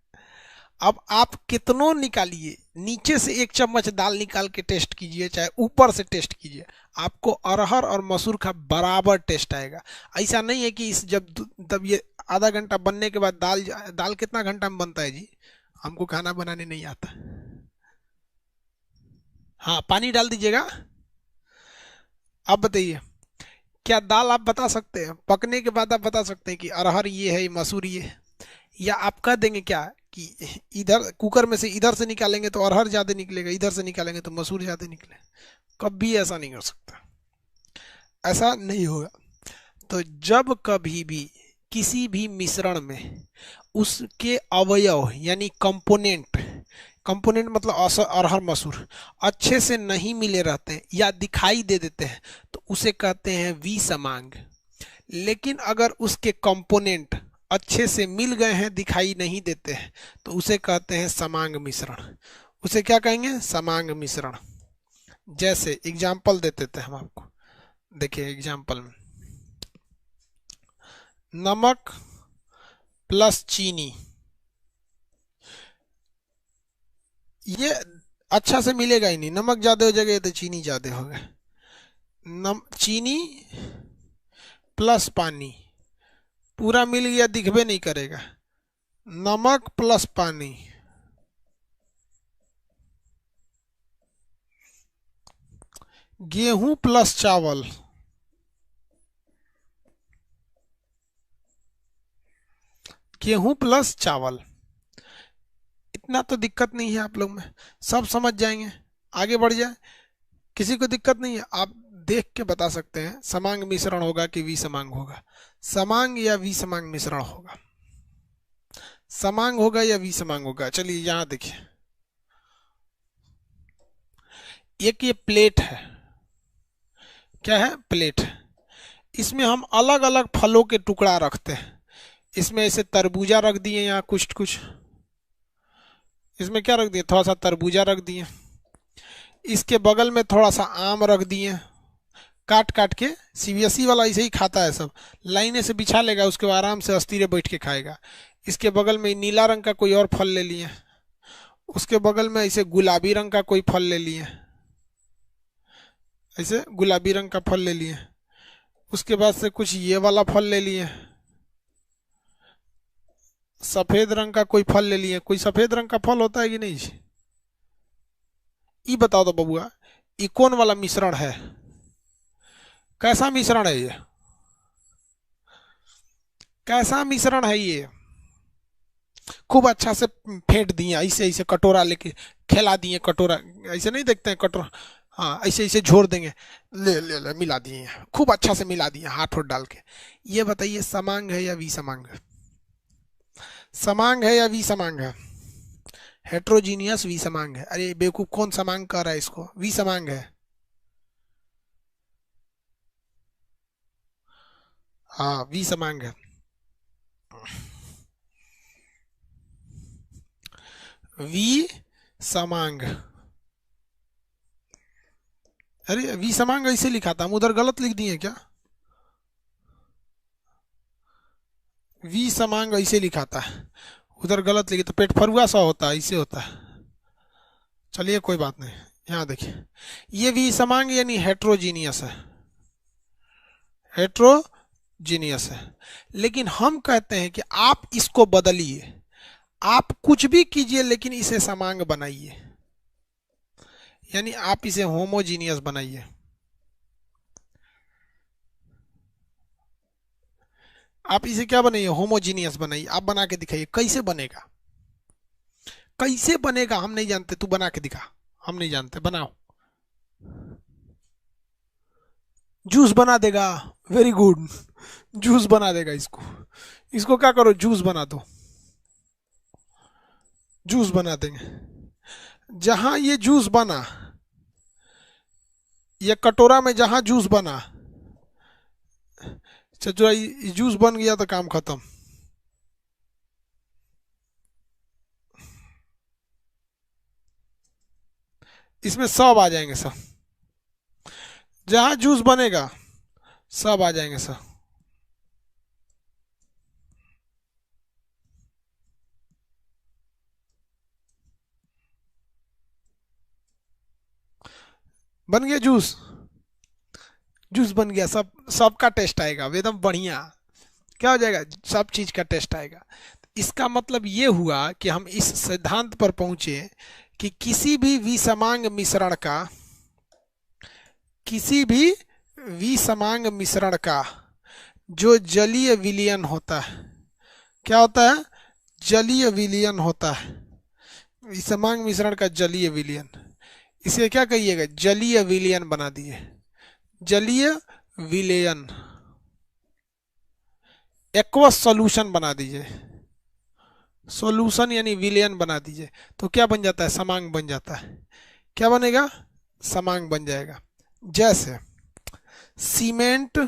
अब आप कितनों निकालिए, नीचे से 1 चम्मच दाल निकाल के टेस्ट कीजिए, चाहे ऊपर से टेस्ट कीजिए, आपको अरहर और मसूर का बराबर टेस्ट आएगा। ऐसा नहीं है कि इस जब ये आधा घंटा बनने के बाद दाल कितना घंटा में बनता है जी? हमको खाना बनाने नहीं आता। हाँ, पानी डाल दीजिएगा। अब बताइए, क्या दाल आप बता सकते हैं पकने के बाद? आप बता सकते हैं कि अरहर ये है, मसूर ये है? या आप कह देंगे क्या कि इधर कुकर में से इधर से निकालेंगे तो अरहर ज्यादा निकलेगा, इधर से निकालेंगे तो मसूर ज्यादा निकले? कभी ऐसा नहीं हो सकता, ऐसा नहीं होगा। तो जब कभी भी किसी भी मिश्रण में उसके अवयव यानी कंपोनेंट, कंपोनेंट मतलब अरहर मसूर अच्छे से नहीं मिले रहते हैं या दिखाई दे देते हैं तो उसे कहते हैं विसमांग। लेकिन अगर उसके कंपोनेंट अच्छे से मिल गए हैं, दिखाई नहीं देते हैं, तो उसे कहते हैं समांग मिश्रण। उसे क्या कहेंगे? समांग मिश्रण। जैसे एग्जाम्पल देते थे हम आपको, देखिए एग्जाम्पल में, नमक प्लस चीनी, ये अच्छा से मिलेगा ही नहीं, नमक ज्यादा हो जाएगा तो चीनी ज्यादा होगा। चीनी प्लस पानी, पूरा मिल गया दिखबे नहीं करेगा। नमक प्लस पानी, गेहूं प्लस चावल, गेहूं प्लस चावल, इतना तो दिक्कत नहीं है आप लोग में, सब समझ जाएंगे, आगे बढ़ जाए, किसी को दिक्कत नहीं है। आप देख के बता सकते हैं समांग मिश्रण होगा कि विसमांग होगा, समांग या विसमांग मिश्रण होगा, समांग होगा या विसमांग होगा। चलिए यहां देखिए, एक ये प्लेट है, क्या है? प्लेट है। इसमें हम अलग अलग फलों के टुकड़ा रखते हैं। इसमें ऐसे तरबूजा रख दिए, यहाँ कुछ कुछ, इसमें क्या रख दिए? थोड़ा सा तरबूजा रख दिए, इसके बगल में थोड़ा सा आम रख दिए, काट काट के। सीबीएसई वाला ऐसे ही खाता है, सब लाइने से बिछा लेगा, उसके बाद आराम से अस्थिर बैठ के खाएगा। इसके बगल में नीला रंग का कोई और फल ले लिए, उसके बगल में ऐसे गुलाबी रंग का कोई फल ले लिए, ऐसे गुलाबी रंग का फल ले लिए, उसके बाद से कुछ ये वाला फल ले लिए, सफेद रंग का कोई फल ले लिए। कोई सफेद रंग का फल होता है कि नहीं? ये बताओ तो बबुआ, ये कौन वाला मिश्रण है? कैसा मिश्रण है ये? कैसा मिश्रण है ये? खूब अच्छा से फेंट दिए, ऐसे ऐसे कटोरा लेके खिला दिए, कटोरा ऐसे नहीं देखते हैं कटोरा, हाँ, ऐसे ऐसे झोर देंगे, ले ले ले मिला दिए, खूब अच्छा से मिला दिए हाथ होठ डाल के। ये बताइए समांग है या विसमांग है? समांग है या विसमांग है? हेट्रोजीनियस विसमांग है। अरे बेवकूफ, कौन समांग कर रहा है इसको? विसमांग है। हाँ, विसमांग है। विसमांग। अरे विसमांग ऐसे लिखा था, हम उधर गलत लिख दिए क्या? विसमांग ऐसे लिखा था, उधर गलत लिखे तो पेट फरुआ सा होता है, ऐसे होता है। चलिए कोई बात नहीं। यहाँ देखिए, ये विसमांग यानी हेट्रोजीनियस है, हेट्रोजीनियस है। लेकिन हम कहते हैं कि आप इसको बदलिए, आप कुछ भी कीजिए लेकिन इसे समांग बनाइए, यानी आप इसे होमोजीनियस बनाइए। आप इसे क्या बनाइए? होमोजीनियस बनाइए। आप बना के दिखाइए कैसे बनेगा, कैसे बनेगा हम नहीं जानते, तू बना के दिखा। हम नहीं जानते, बनाओ। जूस बना देगा, वेरी गुड, जूस बना देगा इसको। इसको क्या करो, जूस बना दो, जूस बना देंगे। जहां ये जूस बना, ये कटोरा में जहां जूस बना, चचुरा जूस बन गया तो काम खत्म। इसमें सब आ जाएंगे सब, जहां जूस बनेगा सब आ जाएंगे सब। बन गया जूस, जूस बन गया, सब सबका टेस्ट आएगा एकदम बढ़िया। क्या हो जाएगा? सब चीज का टेस्ट आएगा। इसका मतलब ये हुआ कि हम इस सिद्धांत पर पहुंचे कि किसी भी विसमांग मिश्रण का, किसी भी विसमांग मिश्रण का जो जलीय विलयन होता है, क्या होता है? जलीय विलयन होता है। विसमांग मिश्रण का जलीय विलयन, इसे क्या कहिएगा? जलीय विलयन बना दिए, जलीय विलयन, एक्वस सॉल्यूशन बना दीजिए। सॉल्यूशन यानी विलयन बना दीजिए, तो क्या बन जाता है? समांग बन जाता है। क्या बनेगा? समांग बन जाएगा। जैसे सीमेंट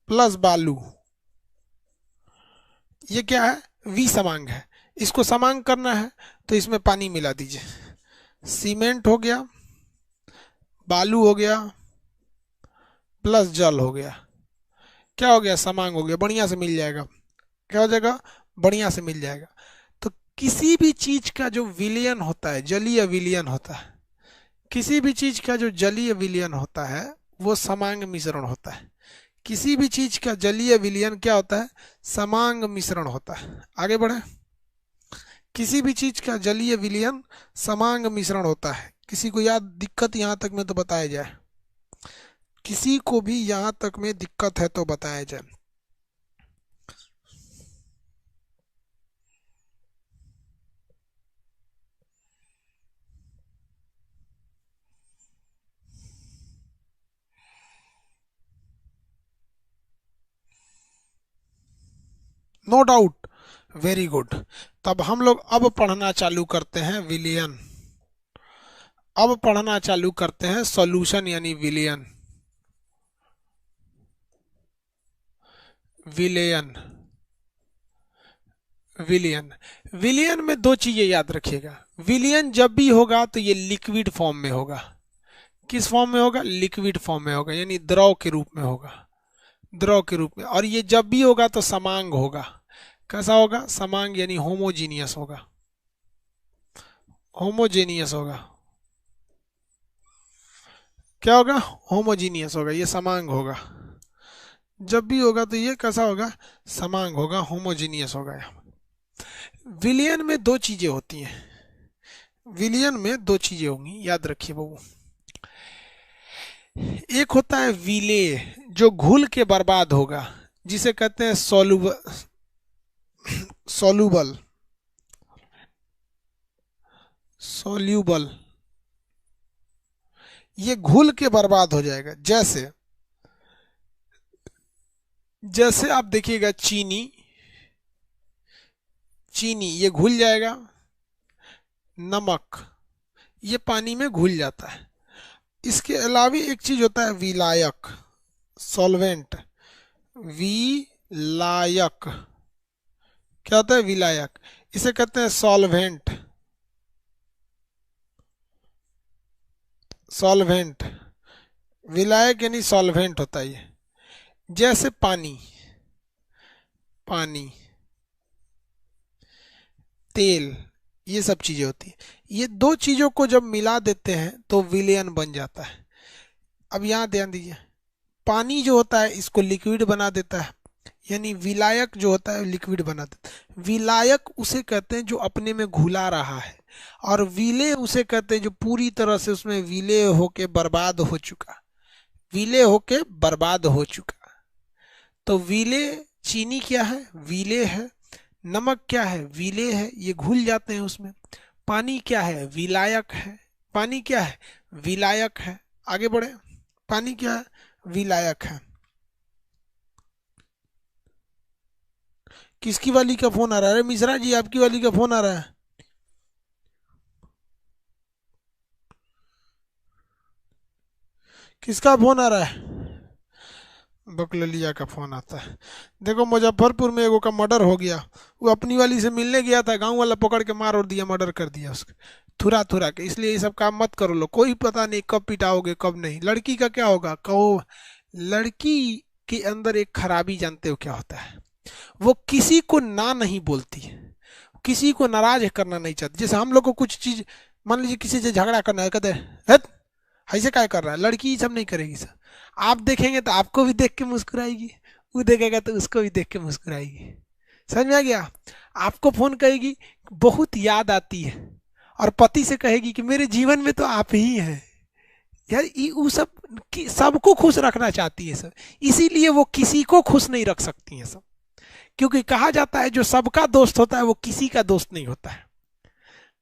प्लस बालू, ये क्या है? विसमांग है। इसको समांग करना है तो इसमें पानी मिला दीजिए। सीमेंट हो गया, बालू हो गया, प्लस जल हो गया। क्या हो गया? समांग हो गया, बढ़िया से मिल जाएगा। क्या हो जाएगा? बढ़िया से मिल जाएगा। तो किसी भी चीज का जो विलयन होता है, जलीय विलयन होता है, किसी भी चीज का जो जलीय विलयन होता है वो समांग मिश्रण होता है। किसी भी चीज का जलीय विलयन क्या होता है? समांग मिश्रण होता है। आगे बढ़े। किसी भी चीज का जलीय विलयन समांग मिश्रण होता है। किसी को याद दिक्कत यहाँ तक में तो बताया जाए, किसी को भी यहाँ तक में दिक्कत है तो बताया जाए। No doubt, very good. तब हम लोग अब पढ़ना चालू करते हैं विलयन। अब पढ़ना चालू करते हैं सॉल्यूशन यानी विलयन। विलयन, विलयन, विलयन में दो चीजें याद रखिएगा। विलयन जब भी होगा तो ये लिक्विड फॉर्म में होगा। किस फॉर्म में होगा? लिक्विड फॉर्म में होगा, यानी द्रव के रूप में होगा, द्रव के रूप में। और ये जब भी होगा तो समांग होगा। कैसा होगा? समांग यानी होमोजीनियस होगा, होमोजेनियस होगा। क्या होगा? होमोजीनियस होगा, ये समांग होगा। जब भी होगा तो ये कैसा होगा? समांग होगा, होमोजीनियस होगा। विलयन में दो चीजें होती हैं, विलयन में दो चीजें होंगी, याद रखिए बाबू। एक होता है विलेय, जो घुल के बर्बाद होगा, जिसे कहते हैं सोलूबल, सोलूबल, सोल्यूबल। ये घुल के बर्बाद हो जाएगा। जैसे जैसे आप देखिएगा चीनी, चीनी ये घुल जाएगा, नमक ये पानी में घुल जाता है। इसके अलावा एक चीज होता है विलायक, सॉल्वेंट, विलायक। क्या होता है विलायक? इसे कहते हैं सॉल्वेंट, सॉल्वेंट। विलायक यानी सॉल्वेंट होता है ये। जैसे पानी, पानी, तेल, ये सब चीजें होती है। ये दो चीजों को जब मिला देते हैं तो विलयन बन जाता है। अब यहाँ ध्यान दीजिए, पानी जो होता है इसको लिक्विड बना देता है, यानी विलायक जो होता है लिक्विड बना देता है। विलायक उसे कहते हैं जो अपने में घुला रहा है, और विलेय उसे कहते हैं जो पूरी तरह से उसमें विलेय होके बर्बाद हो चुका, विलेय होके बर्बाद हो चुका। तो विलेय, चीनी क्या है? विलेय है। नमक क्या है? विलेय है, ये घुल जाते हैं उसमें। पानी क्या है? विलायक है। पानी क्या है? विलायक है। आगे बढ़े, पानी क्या है? विलायक है। किसकी वाली का फोन आ रहा है? मिश्रा जी आपकी वाली का फोन आ रहा है। किसका फोन आ रहा है? बकललिया का फोन आता है। देखो मुजफ्फरपुर में एगो का मर्डर हो गया, वो अपनी वाली से मिलने गया था, गांव वाला पकड़ के मार और दिया, मर्डर कर दिया उसका थुरा थुरा के। इसलिए ये सब काम मत करो, लो कोई पता नहीं कब पिटाओगे कब नहीं। लड़की का क्या होगा कहो, लड़की के अंदर एक खराबी जानते हो क्या होता है? वो किसी को ना नहीं बोलती है, किसी को नाराज करना नहीं चाहती। जैसे हम लोग को कुछ चीज, मान लीजिए किसी से झगड़ा करना है, कहते हैं ऐसे क्या कर रहा है, लड़की ये सब नहीं करेगी सर। आप देखेंगे तो आपको भी देख के मुस्कुराएगी, वो देखेगा तो उसको भी देख के मुस्कुराएगी। समझ में आ गया? आपको फोन करेगी, बहुत याद आती है, और पति से कहेगी कि मेरे जीवन में तो आप ही हैं। यार वो सब सबको खुश रखना चाहती है सब, इसीलिए वो किसी को खुश नहीं रख सकती है सब। क्योंकि कहा जाता है जो सबका दोस्त होता है वो किसी का दोस्त नहीं होता है।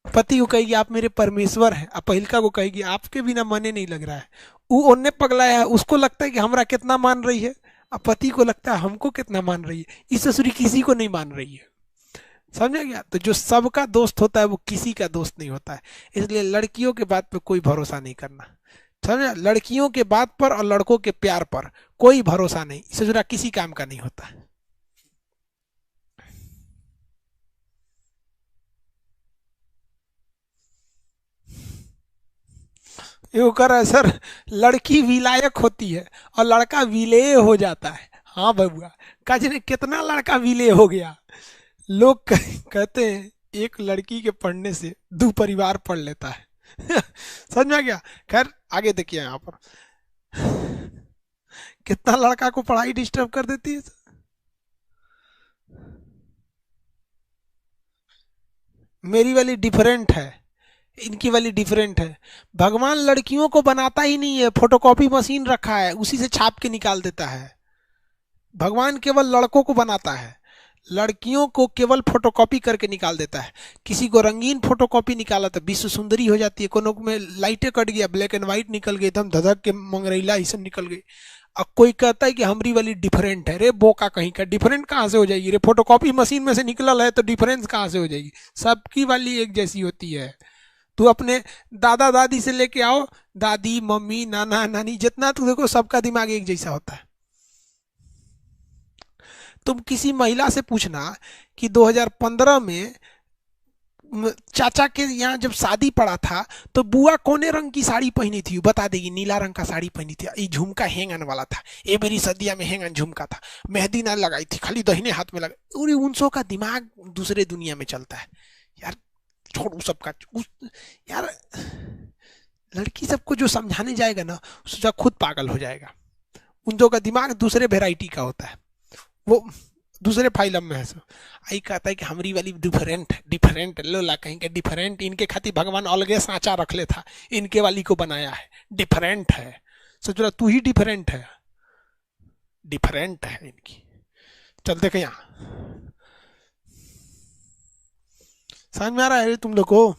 पति को कहेगी आप मेरे परमेश्वर हैं, अब पहिलका को कहेगी आपके बिना मने नहीं लग रहा है। वो ओन्ने पगलाया है, उसको लगता है कि हमरा कितना मान रही है, अब पति को लगता है हमको कितना मान रही है। इस ससुरी किसी को नहीं मान रही है। समझा गया? तो जो सबका दोस्त होता है वो किसी का दोस्त नहीं होता है। इसलिए लड़कियों के बात पे कोई भरोसा नहीं करना। समझा? लड़कियों के बात पर और लड़कों के प्यार पर कोई भरोसा नहीं, ससुरा किसी काम का नहीं होता है। ये कर रहा है सर, लड़की विलायक होती है और लड़का विलेय हो जाता है। हाँ बबुआ, कजने कितना लड़का विलेय हो गया। लोग कहते हैं एक लड़की के पढ़ने से दो परिवार पढ़ लेता है। समझ में आ गया? खैर आगे देखिए यहाँ पर कितना लड़का को पढ़ाई डिस्टर्ब कर देती है। मेरी वाली डिफरेंट है, इनकी वाली डिफरेंट है। भगवान लड़कियों को बनाता ही नहीं है, फोटोकॉपी मशीन रखा है उसी से छाप के निकाल देता है। भगवान केवल लड़कों को बनाता है, लड़कियों को केवल फोटोकॉपी करके निकाल देता है। किसी को रंगीन फोटोकॉपी निकाला तो विश्व सुंदरी हो जाती है, कोनो में लाइटें कट गया, ब्लैक एंड व्हाइट निकल गई, एकदम धधक के मंगरैला ही सब निकल गई। अब कोई कहता है कि हमारी वाली डिफरेंट है। रे बोका कहीं का, डिफरेंट कहाँ से हो जाएगी रे? फोटोकॉपी मशीन में से निकलल है तो डिफरेंस कहाँ से हो जाएगी? सबकी वाली एक जैसी होती है। तू अपने दादा दादी से लेके आओ, दादी मम्मी नाना नानी जितना तू देखो सबका दिमाग एक जैसा होता है। तुम किसी महिला से पूछना कि 2015 में चाचा के यहाँ जब शादी पड़ा था तो बुआ कोने रंग की साड़ी पहनी थी, बता देगी नीला रंग का साड़ी पहनी थी, ये झुमका हैंगन वाला था, ये मेरी सदिया में हैंगन झुमका था, मेहंदी ना लगाई थी, खाली दहिने हाथ में लगा। और उनसों का दिमाग दूसरे दुनिया में चलता है यार। छोड़ सबका यार, लड़की सबको जो समझाने जाएगा ना उसका खुद पागल हो जाएगा। उन दो का दिमाग दूसरे वेराइटी का होता है, वो दूसरे फाइलम में है सब। आई कहता है कि हमारी वाली डिफरेंट डिफरेंट लोला कहीं के डिफरेंट, इनके खातिर भगवान अलगे सांचा रख ले था, इनके वाली को बनाया है, डिफरेंट है। सोच रहा तू ही डिफरेंट है, डिफरेंट है इनकी। चल देखे यहाँ, समझ में आ रहा है तुम लोग को?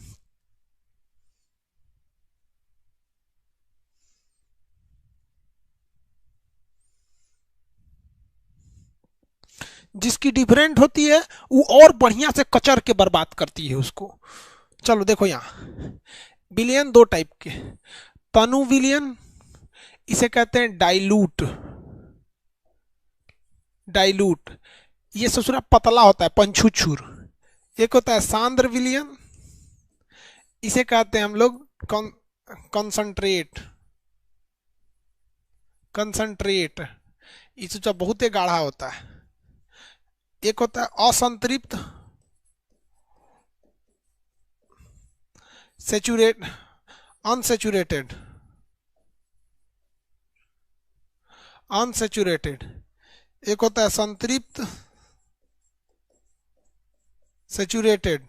जिसकी डिफरेंट होती है वो और बढ़िया से कचर के बर्बाद करती है उसको। चलो देखो यहाँ विलियन दो टाइप के, तनु विलियन, इसे कहते हैं डाइल्यूट, डाइल्यूट ये ससुरा पतला होता है पंछुछुर। एक होता है सांद्र विलियन, इसे कहते हैं हम लोग कंसंट्रेट, कंसंट्रेट इसका बहुत ही गाढ़ा होता है। एक होता है असंतृप्त, सेचुरेट, अनसेचुरेटेड, अनसेचुरेटेड। एक होता है संतृप्त, सेचुरेटेड,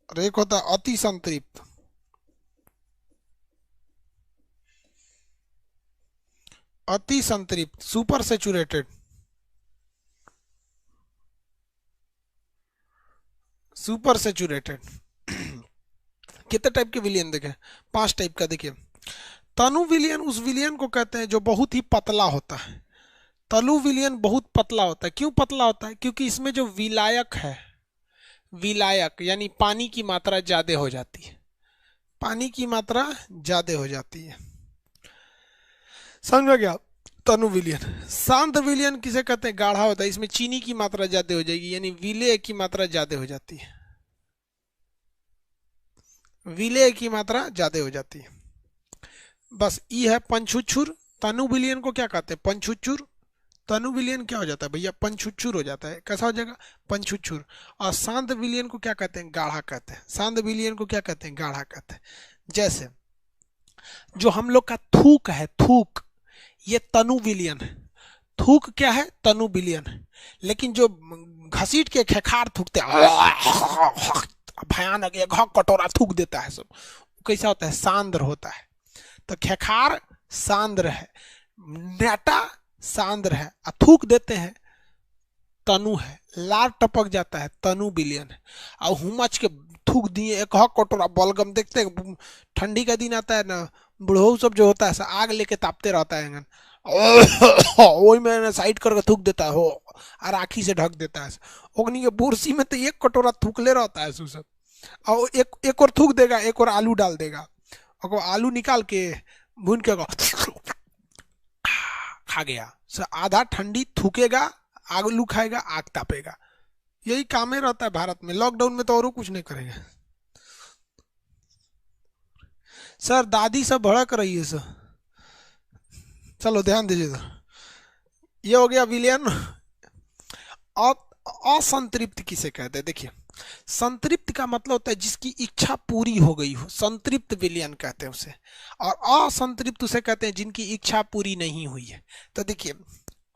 और एक होता है अति संतृप्त, अति संतृप्त, सुपर सेचुरेटेड, सुपर सेचुरेटेड। कितने टाइप के विलियन देखे? 5 टाइप का। देखिए तनु विलियन उस विलियन को कहते हैं जो बहुत ही पतला होता है। तनु विलियन बहुत पतला होता है। क्यों पतला होता है? क्योंकि इसमें जो विलायक है, विलायक यानी पानी की मात्रा ज्यादा हो जाती है, पानी की मात्रा ज्यादा हो जाती है। समझ में गया? तनु विलियन। शांत विलियन किसे कहते हैं? गाढ़ा होता है, इसमें चीनी की मात्रा ज्यादा हो जाएगी, यानी विलेय की मात्रा ज्यादा हो जाती है, विलेय की मात्रा ज्यादा हो जाती है। बस ये है पंछुछुर। तनु विलियन को क्या कहते हैं? पंछुछुर। तनु विलियन क्या हो जाता है भैया? पंछुछुर हो जाता है। कैसा हो जाएगा? पंछुछुर। और शांत विलियन को क्या कहते हैं? गाढ़ा कहते हैं। शांत विलियन को क्या कहते हैं? गाढ़ा कहते हैं। जैसे जो हम लोग का थूक है, थूक, ये तनु विलियन है। थूक क्या है? तनु विलियन है। लेकिन जो घसीट के खेखार थूकते हैं, भयानक एक कटोरा थूक देता है सब, कैसा होता है? सांद्र होता है। तो खेखार सांद्र है, नेटा सांद्र है, थूक देते हैं तनु है, लार टपक जाता है, तनु विलियन है। और हुमच के थूक दिए एक कटोरा बलगम। देखते हैं ठंडी का दिन आता है ना, बुढ़ऊ सब जो होता है आग लेके तापते रहता है, वही मैंने साइड करके थूक देता है हो, और आखी से ढक देता है। ओगनी के बुरसी में तो एक कटोरा थूकले रहता है सब। और एक और थूक देगा, एक और आलू डाल देगा, और आलू निकाल के भून के खा गया। आधा ठंडी थूकेगा, आलू खाएगा, आग तापेगा। यही काम रहता है भारत में। लॉकडाउन में तो और कुछ नहीं करेंगे। सर दादी सब भड़क रही है सर, चलो ध्यान दीजिए सर। ये हो गया विलियन। असंतृप्त किसे कहते हैं? देखिए संतृप्त का मतलब होता है जिसकी इच्छा पूरी हो गई हो, संतृप्त विलियन कहते हैं उसे। और असंतृप्त उसे कहते हैं जिनकी इच्छा पूरी नहीं हुई है। तो देखिए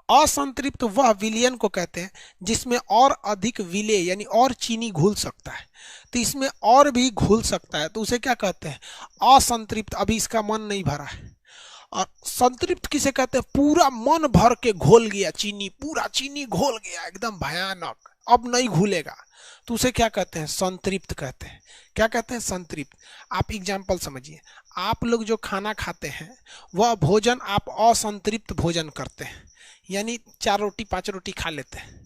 असंतृप्त वह विलियन को कहते हैं जिसमें और अधिक विलेय यानी और चीनी घुल सकता है। तो इसमें और भी घुल सकता है, तो उसे क्या कहते हैं? असंतृप्त। अभी इसका मन नहीं भरा है। और संतृप्त किसे कहते हैं? पूरा मन भर के घोल गया चीनी, पूरा चीनी घोल गया एकदम भयानक, अब नहीं घुलेगा, तो उसे क्या कहते हैं? संतृप्त कहते हैं। क्या कहते हैं? संतृप्त। आप एग्जाम्पल समझिए, आप लोग जो खाना खाते हैं वह भोजन आप असंतृप्त भोजन करते हैं, यानी 4 रोटी 5 रोटी खा लेते हैं,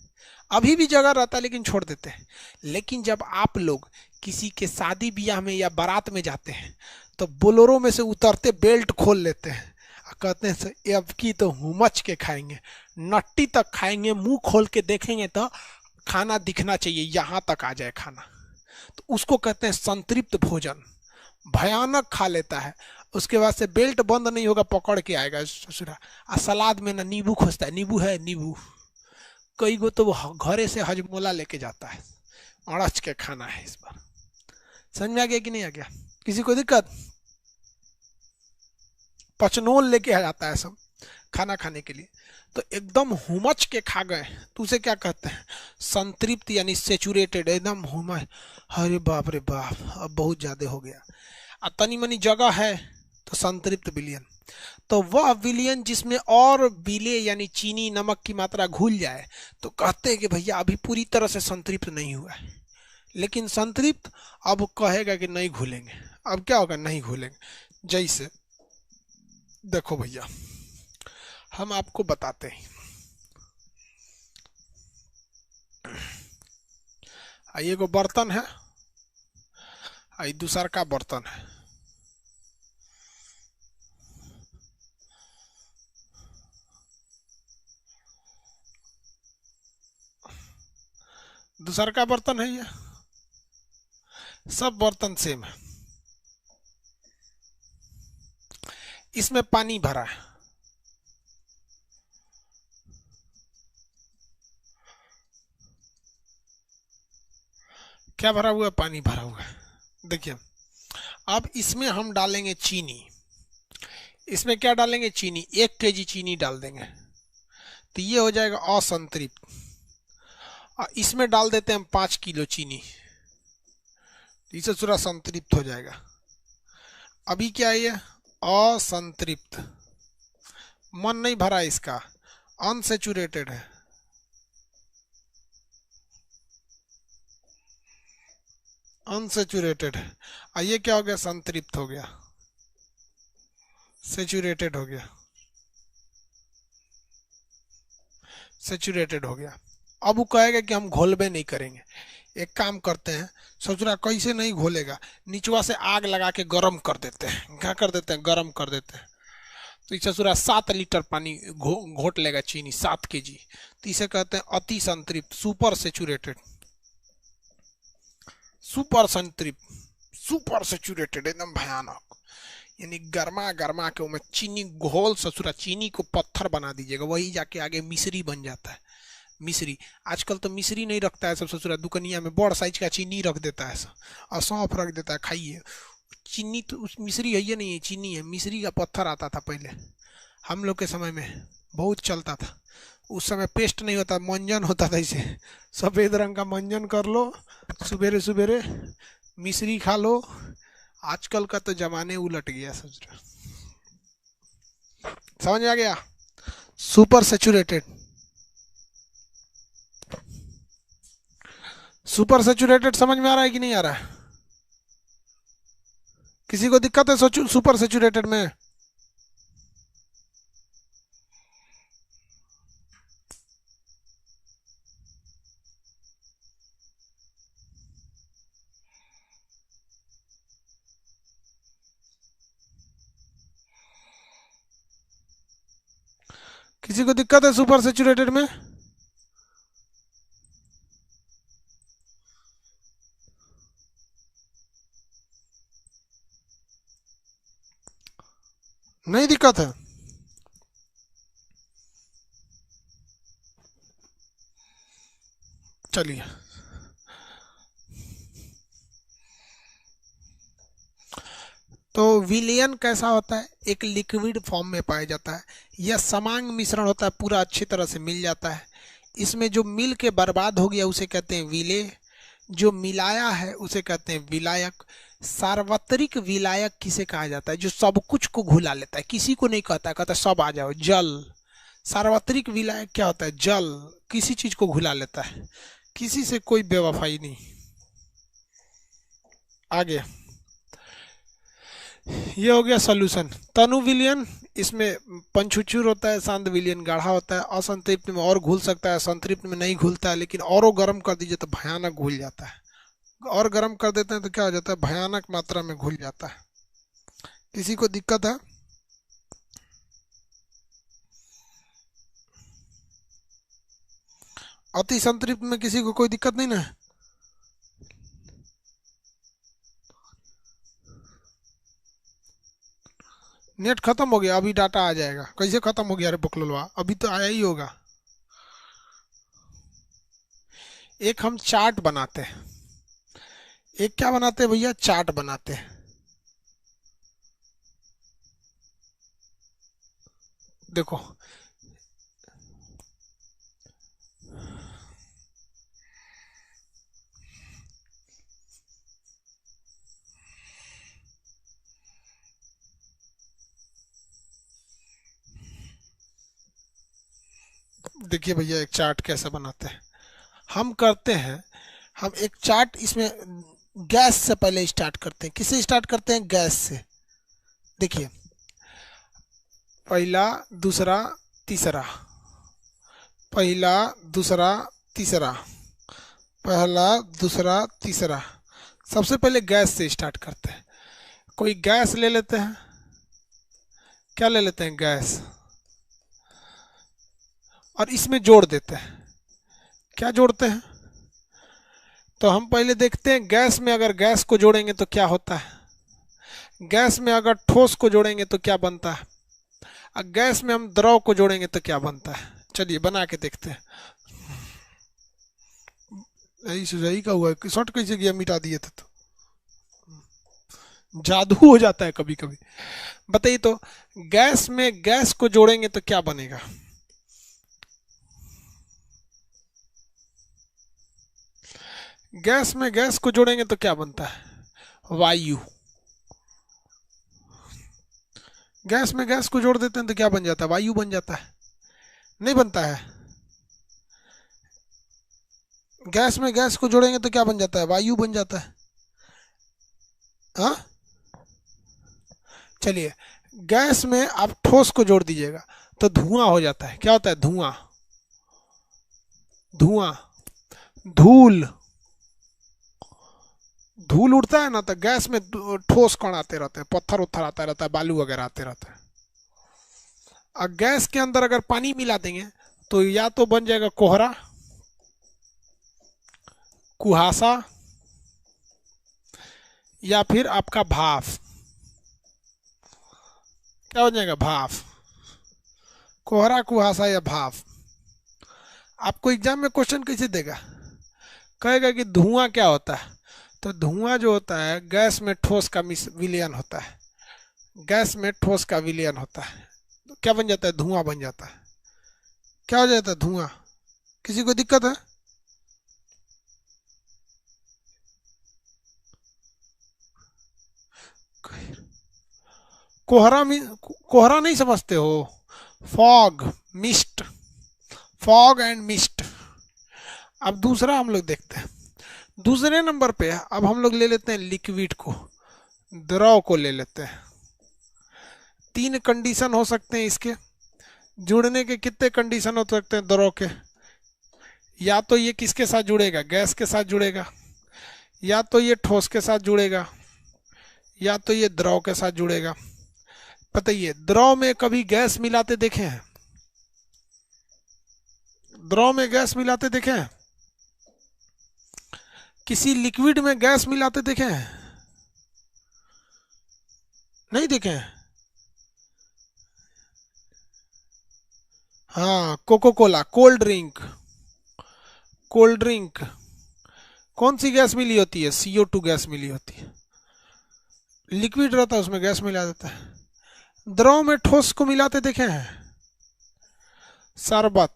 अभी भी जगह रहता है लेकिन छोड़ देते हैं। लेकिन जब आप लोग किसी के शादी ब्याह में या बारात में जाते हैं तो बोलोरो में से उतरते बेल्ट खोल लेते हैं, कहते हैं अब की तो हुमच के खाएंगे, नट्टी तक खाएंगे, मुंह खोल के देखेंगे तो खाना दिखना चाहिए, यहाँ तक आ जाए खाना। तो उसको कहते हैं संतृप्त भोजन। भयानक खा लेता है, उसके बाद से बेल्ट बंद नहीं होगा, पकड़ के आएगा ससुरा। सलाद में ना नींबू खोजता है, नींबू है नींबू, कई गो तो वो घरे से हजमोला लेके जाता है, अड़च के खाना है इस बार। समझ में आ गया कि नहीं आ गया? किसी को दिक्कत? पचनोल लेके आ जाता है सब खाना खाने के लिए, तो एकदम हुमच के खा गए तो उसे क्या कहते हैं? संतृप्त यानी सेचुरेटेड, एकदम हुमच। अरे बाप रे बाप, अब बहुत ज्यादा हो गया। अब तनी मनी जगह है तो संतृप्त विलियन। तो वह विलियन जिसमें और विले यानी चीनी नमक की मात्रा घुल जाए तो कहते हैं कि भैया अभी पूरी तरह से संतृप्त नहीं हुआ है। लेकिन संतृप्त अब कहेगा कि नहीं घुलेंगे, अब क्या होगा? नहीं घुलेंगे। जैसे देखो भैया, हम आपको बताते हैं। ये एगो बर्तन है, ये दूसर का बर्तन है। दूसर का बर्तन है, ये सब बर्तन सेम है। इसमें पानी भरा है, क्या भरा हुआ है? पानी भरा हुआ है। देखिए, अब इसमें हम डालेंगे चीनी। इसमें क्या डालेंगे? चीनी। 1 केजी चीनी डाल देंगे तो ये हो जाएगा असंतृप्त। और इसमें डाल देते हैं हम 5 किलो चीनी, तो इससे थोड़ा संतृप्त हो जाएगा। अभी क्या है? ये असंतृप्त, मन नहीं भरा इसका, अनसेचुरेटेड है। अनसेचुरेटेड है। और ये क्या हो गया? संतृप्त हो गया, सेचुरेटेड हो गया, सेचुरेटेड हो गया। अब वो कहेगा कि हम घोलबे नहीं करेंगे। एक काम करते हैं, सोच रहा कैसे नहीं घोलेगा, निचवा से आग लगा के गर्म कर देते हैं। क्या कर देते हैं? गर्म कर देते हैं। तो इसे सूरा 7 लीटर पानी घोट लेगा चीनी, 7 केजी। तो इसे कहते हैं अति संतृप्त, सुपर सेचुरेटेड। सुपर संतृप्त, सुपर सेचुरेटेड, एकदम भयानक। यानी गर्मा गर्मा के उसमें चीनी घोल ससुरा, चीनी को पत्थर बना दीजिएगा, वही जाके आगे मिश्री बन जाता है। मिश्री, आजकल तो मिश्री नहीं रखता है सब ससुरा, दुकनिया में बड़ साइज का चीनी रख देता है और सौंफ रख देता है। खाइए, चीनी तो उस मिश्री है, ये नहीं है, चीनी है। मिश्री का पत्थर आता था पहले, हम लोग के समय में बहुत चलता था। उस समय पेस्ट नहीं होता, मंजन होता था। इसे सफ़ेद रंग का मंजन कर लो, सुबेरे सुबेरे मिश्री खा लो। आजकल का तो जमाने उलट गया, समझ में आ गया? सुपर सेचुरेटेड, सुपर सेचुरेटेड समझ में आ रहा है कि नहीं आ रहा है? किसी को दिक्कत है सुपर सेचुरेटेड में? किसी को दिक्कत है सुपर सेचुरेटेड में? नहीं दिक्कत है? चलिए, तो विलयन कैसा होता है? एक लिक्विड फॉर्म में पाया जाता है। यह समांग मिश्रण होता है, पूरा अच्छी तरह से मिल जाता है। इसमें जो मिल के बर्बाद हो गया उसे कहते हैं विलेय, जो मिलाया है उसे कहते हैं विलायक। सार्वत्रिक विलायक किसे कहा जाता है? जो सब कुछ को घुला लेता है, किसी को नहीं कहता, कहता सब आ जाओ। जल, सार्वत्रिक विलायक क्या होता है? जल किसी चीज को घुला लेता है, किसी से कोई बेवफाई नहीं। आगे ये हो गया सॉल्यूशन। तनु विलयन, इसमें पंचुचूर होता है, शांत विलयन गाढ़ा होता है। असंतृप्त में और घुल सकता है, संतृप्त में नहीं घुलता है, लेकिन औरों गर्म कर दीजिए तो भयानक घुल जाता है। और गर्म कर देते हैं तो क्या हो जाता है? भयानक मात्रा में घुल जाता है। किसी को दिक्कत है? अति संतृप्त में किसी को कोई दिक्कत नहीं ना? नेट खत्म हो गया, अभी डाटा आ जाएगा। कैसे खत्म हो गया? अरे बकलोलवा, अभी तो आया ही होगा। एक हम चार्ट बनाते हैं। एक क्या बनाते हैं भैया? चार्ट बनाते हैं। देखो, देखिए भैया, एक चार्ट कैसे बनाते हैं हम करते हैं। हम एक चार्ट इसमें गैस से पहले स्टार्ट करते हैं। किससे स्टार्ट करते हैं? गैस से। देखिए, पहला, दूसरा, तीसरा, पहला दूसरा तीसरा, पहला दूसरा तीसरा। सबसे पहले गैस से स्टार्ट करते हैं। कोई गैस ले लेते हैं, क्या ले लेते हैं, गैस, और इसमें जोड़ देते हैं। क्या जोड़ते हैं, तो हम पहले देखते हैं गैस में अगर गैस को जोड़ेंगे तो क्या होता है, गैस में अगर ठोस को जोड़ेंगे तो क्या बनता है, और गैस में हम द्रव को जोड़ेंगे तो क्या बनता है। चलिए बना के देखते हैं। यही का हुआ है, शॉर्ट कैसे गया, मिटा दिए थे तो जादू हो जाता है कभी कभी। बताइए तो गैस में गैस को जोड़ेंगे तो क्या बनेगा, गैस में गैस को जोड़ेंगे तो क्या बनता है, वायु। गैस में गैस को जोड़ देते हैं तो क्या बन जाता है, वायु बन जाता है, नहीं बनता है। गैस में गैस को जोड़ेंगे तो क्या बन जाता है, वायु बन जाता है। हाँ, चलिए गैस में आप ठोस को जोड़ दीजिएगा तो धुआं हो जाता है। क्या होता है, धुआं, धुआं, धूल, धूल उड़ता है ना, तो गैस में ठोस कण आते रहते हैं, पत्थर उत्थर आता रहता है, बालू वगैरह आते रहता है। और गैस के अंदर अगर पानी मिला देंगे तो या तो बन जाएगा कोहरा, कुहासा, या फिर आपका भाप। क्या हो जाएगा, भाप, कोहरा, कुहासा या भाप। आपको एग्जाम में क्वेश्चन कैसे देगा, कहेगा कि धुआं क्या होता है, तो धुआं जो होता है गैस में ठोस का विलयन होता है, गैस में ठोस का विलयन होता है, तो क्या बन जाता है, धुआं बन जाता है। क्या हो जाता है, धुआं। किसी को दिक्कत है, कोहरा कोहरा नहीं समझते हो, fog, mist, fog and mist. अब दूसरा हम लोग देखते हैं, दूसरे नंबर पे अब हम लोग ले लेते हैं लिक्विड को, द्रव को ले लेते हैं। तीन कंडीशन हो सकते हैं इसके जुड़ने के, कितने कंडीशन हो सकते हैं द्रव के, या तो ये किसके साथ जुड़ेगा, गैस के साथ जुड़ेगा, या तो ये ठोस के साथ जुड़ेगा, या तो ये द्रव के साथ जुड़ेगा। बताइए द्रव में कभी गैस मिलाते देखे हैं, द्रव में गैस मिलाते देखे हैं, किसी लिक्विड में गैस मिलाते देखे हैं, नहीं देखे हैं। हाँ, Coca Cola, cold drink, cold drink, कौन सी गैस मिली होती है, CO2 गैस मिली होती है। लिक्विड रहता है उसमें गैस मिला देता है। द्रव में ठोस को मिलाते देखे हैं, शरबत,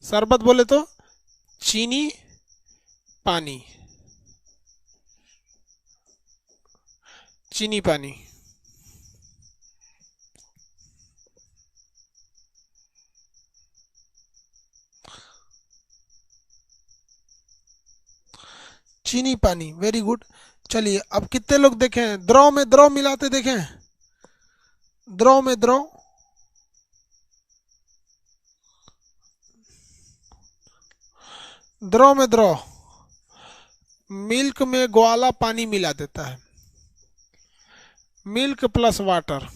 शरबत बोले तो चीनी, पानी, चीनी पानी। चीनी पानी, वेरी गुड। चलिए अब कितने लोग देखे हैं द्रव में द्रव मिलाते देखे हैं, द्रव में द्रव, द्रव में द्रव, मिल्क में ग्वाला पानी मिला देता है, मिल्क प्लस वाटर,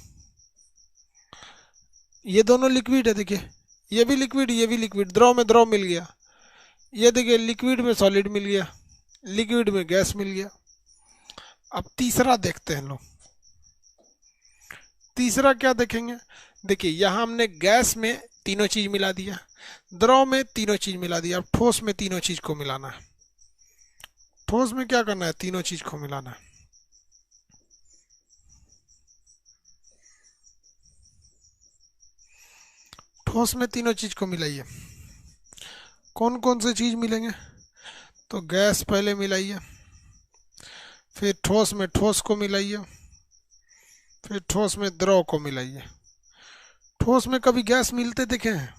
ये दोनों लिक्विड है। देखिए ये भी लिक्विड, ये भी लिक्विड, द्रव में द्रव मिल गया। ये देखिए लिक्विड में सॉलिड मिल गया, लिक्विड में गैस मिल गया। अब तीसरा देखते हैं लोग, तीसरा क्या देखेंगे, देखिए यहाँ हमने गैस में तीनों चीज मिला दिया, द्रव में तीनों चीज मिला दिया, अब ठोस में तीनों चीज को मिलाना है। ठोस में क्या करना है, तीनों चीज को मिलाना है। ठोस में तीनों चीज को मिलाइए। कौन कौन से चीज मिलेंगे, तो गैस पहले मिलाइए, फिर ठोस में ठोस को मिलाइए, फिर ठोस में द्रव को मिलाइए। ठोस में कभी गैस मिलते देखे हैं,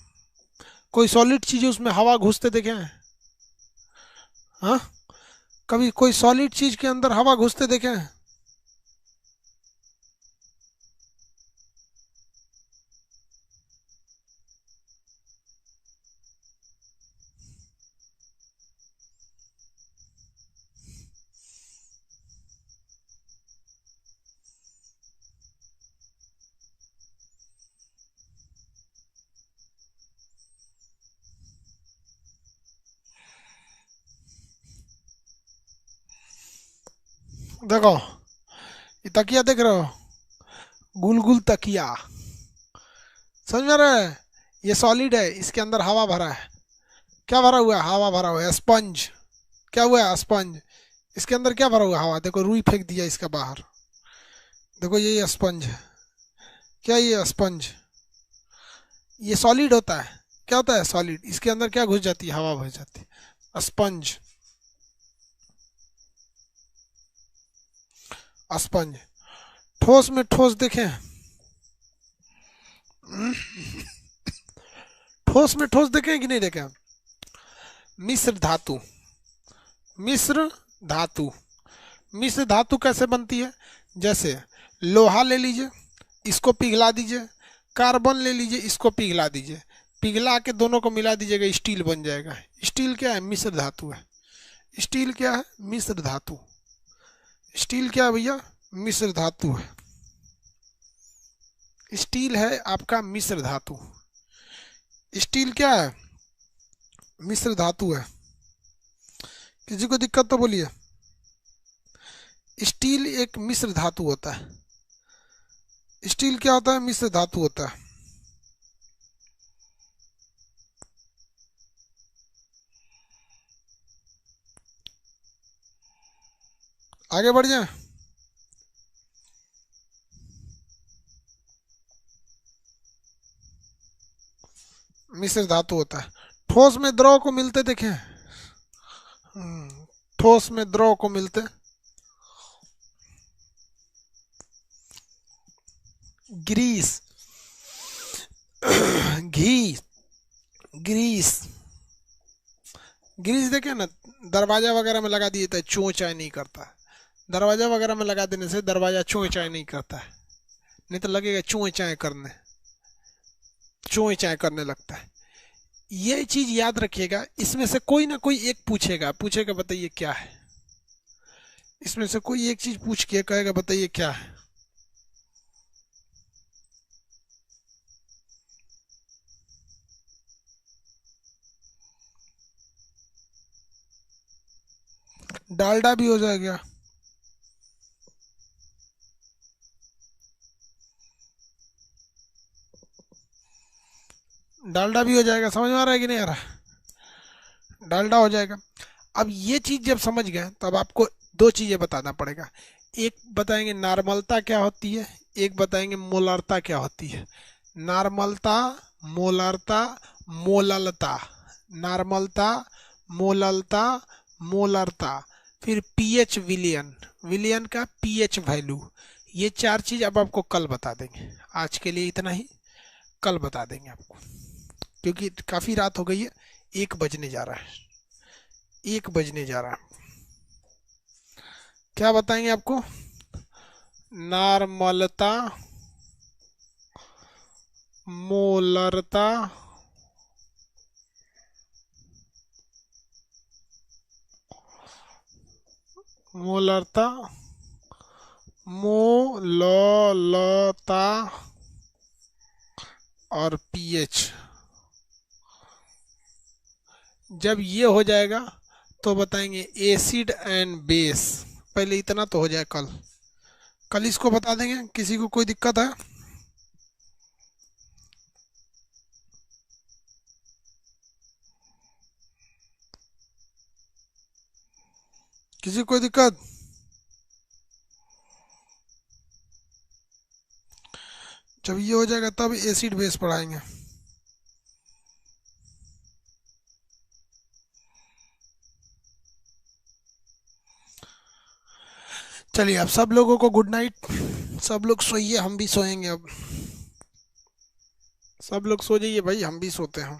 कोई सॉलिड चीज उसमें हवा घुसते देखे हैं, हाँ, कभी कोई सॉलिड चीज के अंदर हवा घुसते देखे हैं, देखो ये तकिया देख रहे हो, गुलगुल तकिया, समझ में रहा है? ये सॉलिड है, इसके अंदर हवा भरा है। क्या भरा हुआ है? हवा भरा हुआ है। स्पंज, क्या हुआ है? स्पंज। इसके अंदर क्या भरा हुआ है? हवा। देखो रुई फेंक दिया इसका बाहर, देखो ये स्पंज है। क्या ये स्पंज? ये सॉलिड होता है। क्या होता है? सॉलिड। इसके अंदर क्या घुस जाती है? हवा घुस जाती है। Sponge, sponge. ठोस में ठोस देखें, ठोस में ठोस देखें कि नहीं देखें? मिश्र धातु, मिश्र धातु। मिश्र धातु कैसे बनती है? जैसे लोहा ले लीजिए, इसको पिघला दीजिए, कार्बन ले लीजिए, इसको पिघला दीजिए, पिघला के दोनों को मिला दीजिएगा, स्टील बन जाएगा। स्टील क्या है? मिश्र धातु है। स्टील क्या है? मिश्र धातु। स्टील क्या है भैया? मिश्र धातु है। स्टील है आपका मिश्र धातु। स्टील क्या है? मिश्र धातु है। किसी को दिक्कत तो बोलिए। स्टील एक मिश्र धातु होता है। स्टील क्या होता है? मिश्र धातु होता है। आगे बढ़ जाए। मिश्र धातु होता है। ठोस में द्रव को मिलते देखे? ठोस में द्रव को मिलते, ग्रीस, घी, ग्रीस। ग्रीस देखे ना, दरवाजा वगैरह में लगा दिए तो चों चाय नहीं करता। दरवाजा वगैरह में लगा देने से दरवाजा चों चाय नहीं करता है, नहीं तो लगेगा चों चाय करने, चों चाय करने लगता है। ये चीज याद रखिएगा। इसमें से कोई ना कोई एक पूछेगा, पूछेगा बताइए क्या है। इसमें से कोई एक चीज पूछ के कहेगा बताइए क्या है। डालडा भी हो जाएगा। डालडा भी हो जाएगा। समझ में आ रहा है कि नहीं आ रहा? डालडा हो जाएगा। अब ये चीज जब समझ गए तो अब आपको दो चीजें बताना पड़ेगा। एक बताएंगे नॉर्मलता क्या होती है, एक बताएंगे मोलरता क्या होती है। नॉर्मलता, मोलरता, मोललता। नॉर्मलता, मोललता, मोलरता। फिर पीएच विलियन, विलियन का पीएच वैल्यू। ये चार चीज अब आपको कल बता देंगे। आज के लिए इतना ही, कल बता देंगे आपको, क्योंकि काफी रात हो गई है। 1 बजने जा रहा है, 1 बजने जा रहा है। क्या बताएंगे आपको? नॉर्मलता, मोलरता, मोलरता, मोललता और पीएच। जब ये हो जाएगा तो बताएंगे एसिड एंड बेस। पहले इतना तो हो जाए कल, कल इसको बता देंगे। किसी को कोई दिक्कत है? किसी को कोई दिक्कत? जब ये हो जाएगा तब एसिड बेस पढ़ाएंगे। चलिए अब सब लोगों को गुड नाइट। सब लोग सोइए, हम भी सोएंगे अब। सब लोग सो जाइए भाई, हम भी सोते हैं।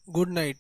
Good night.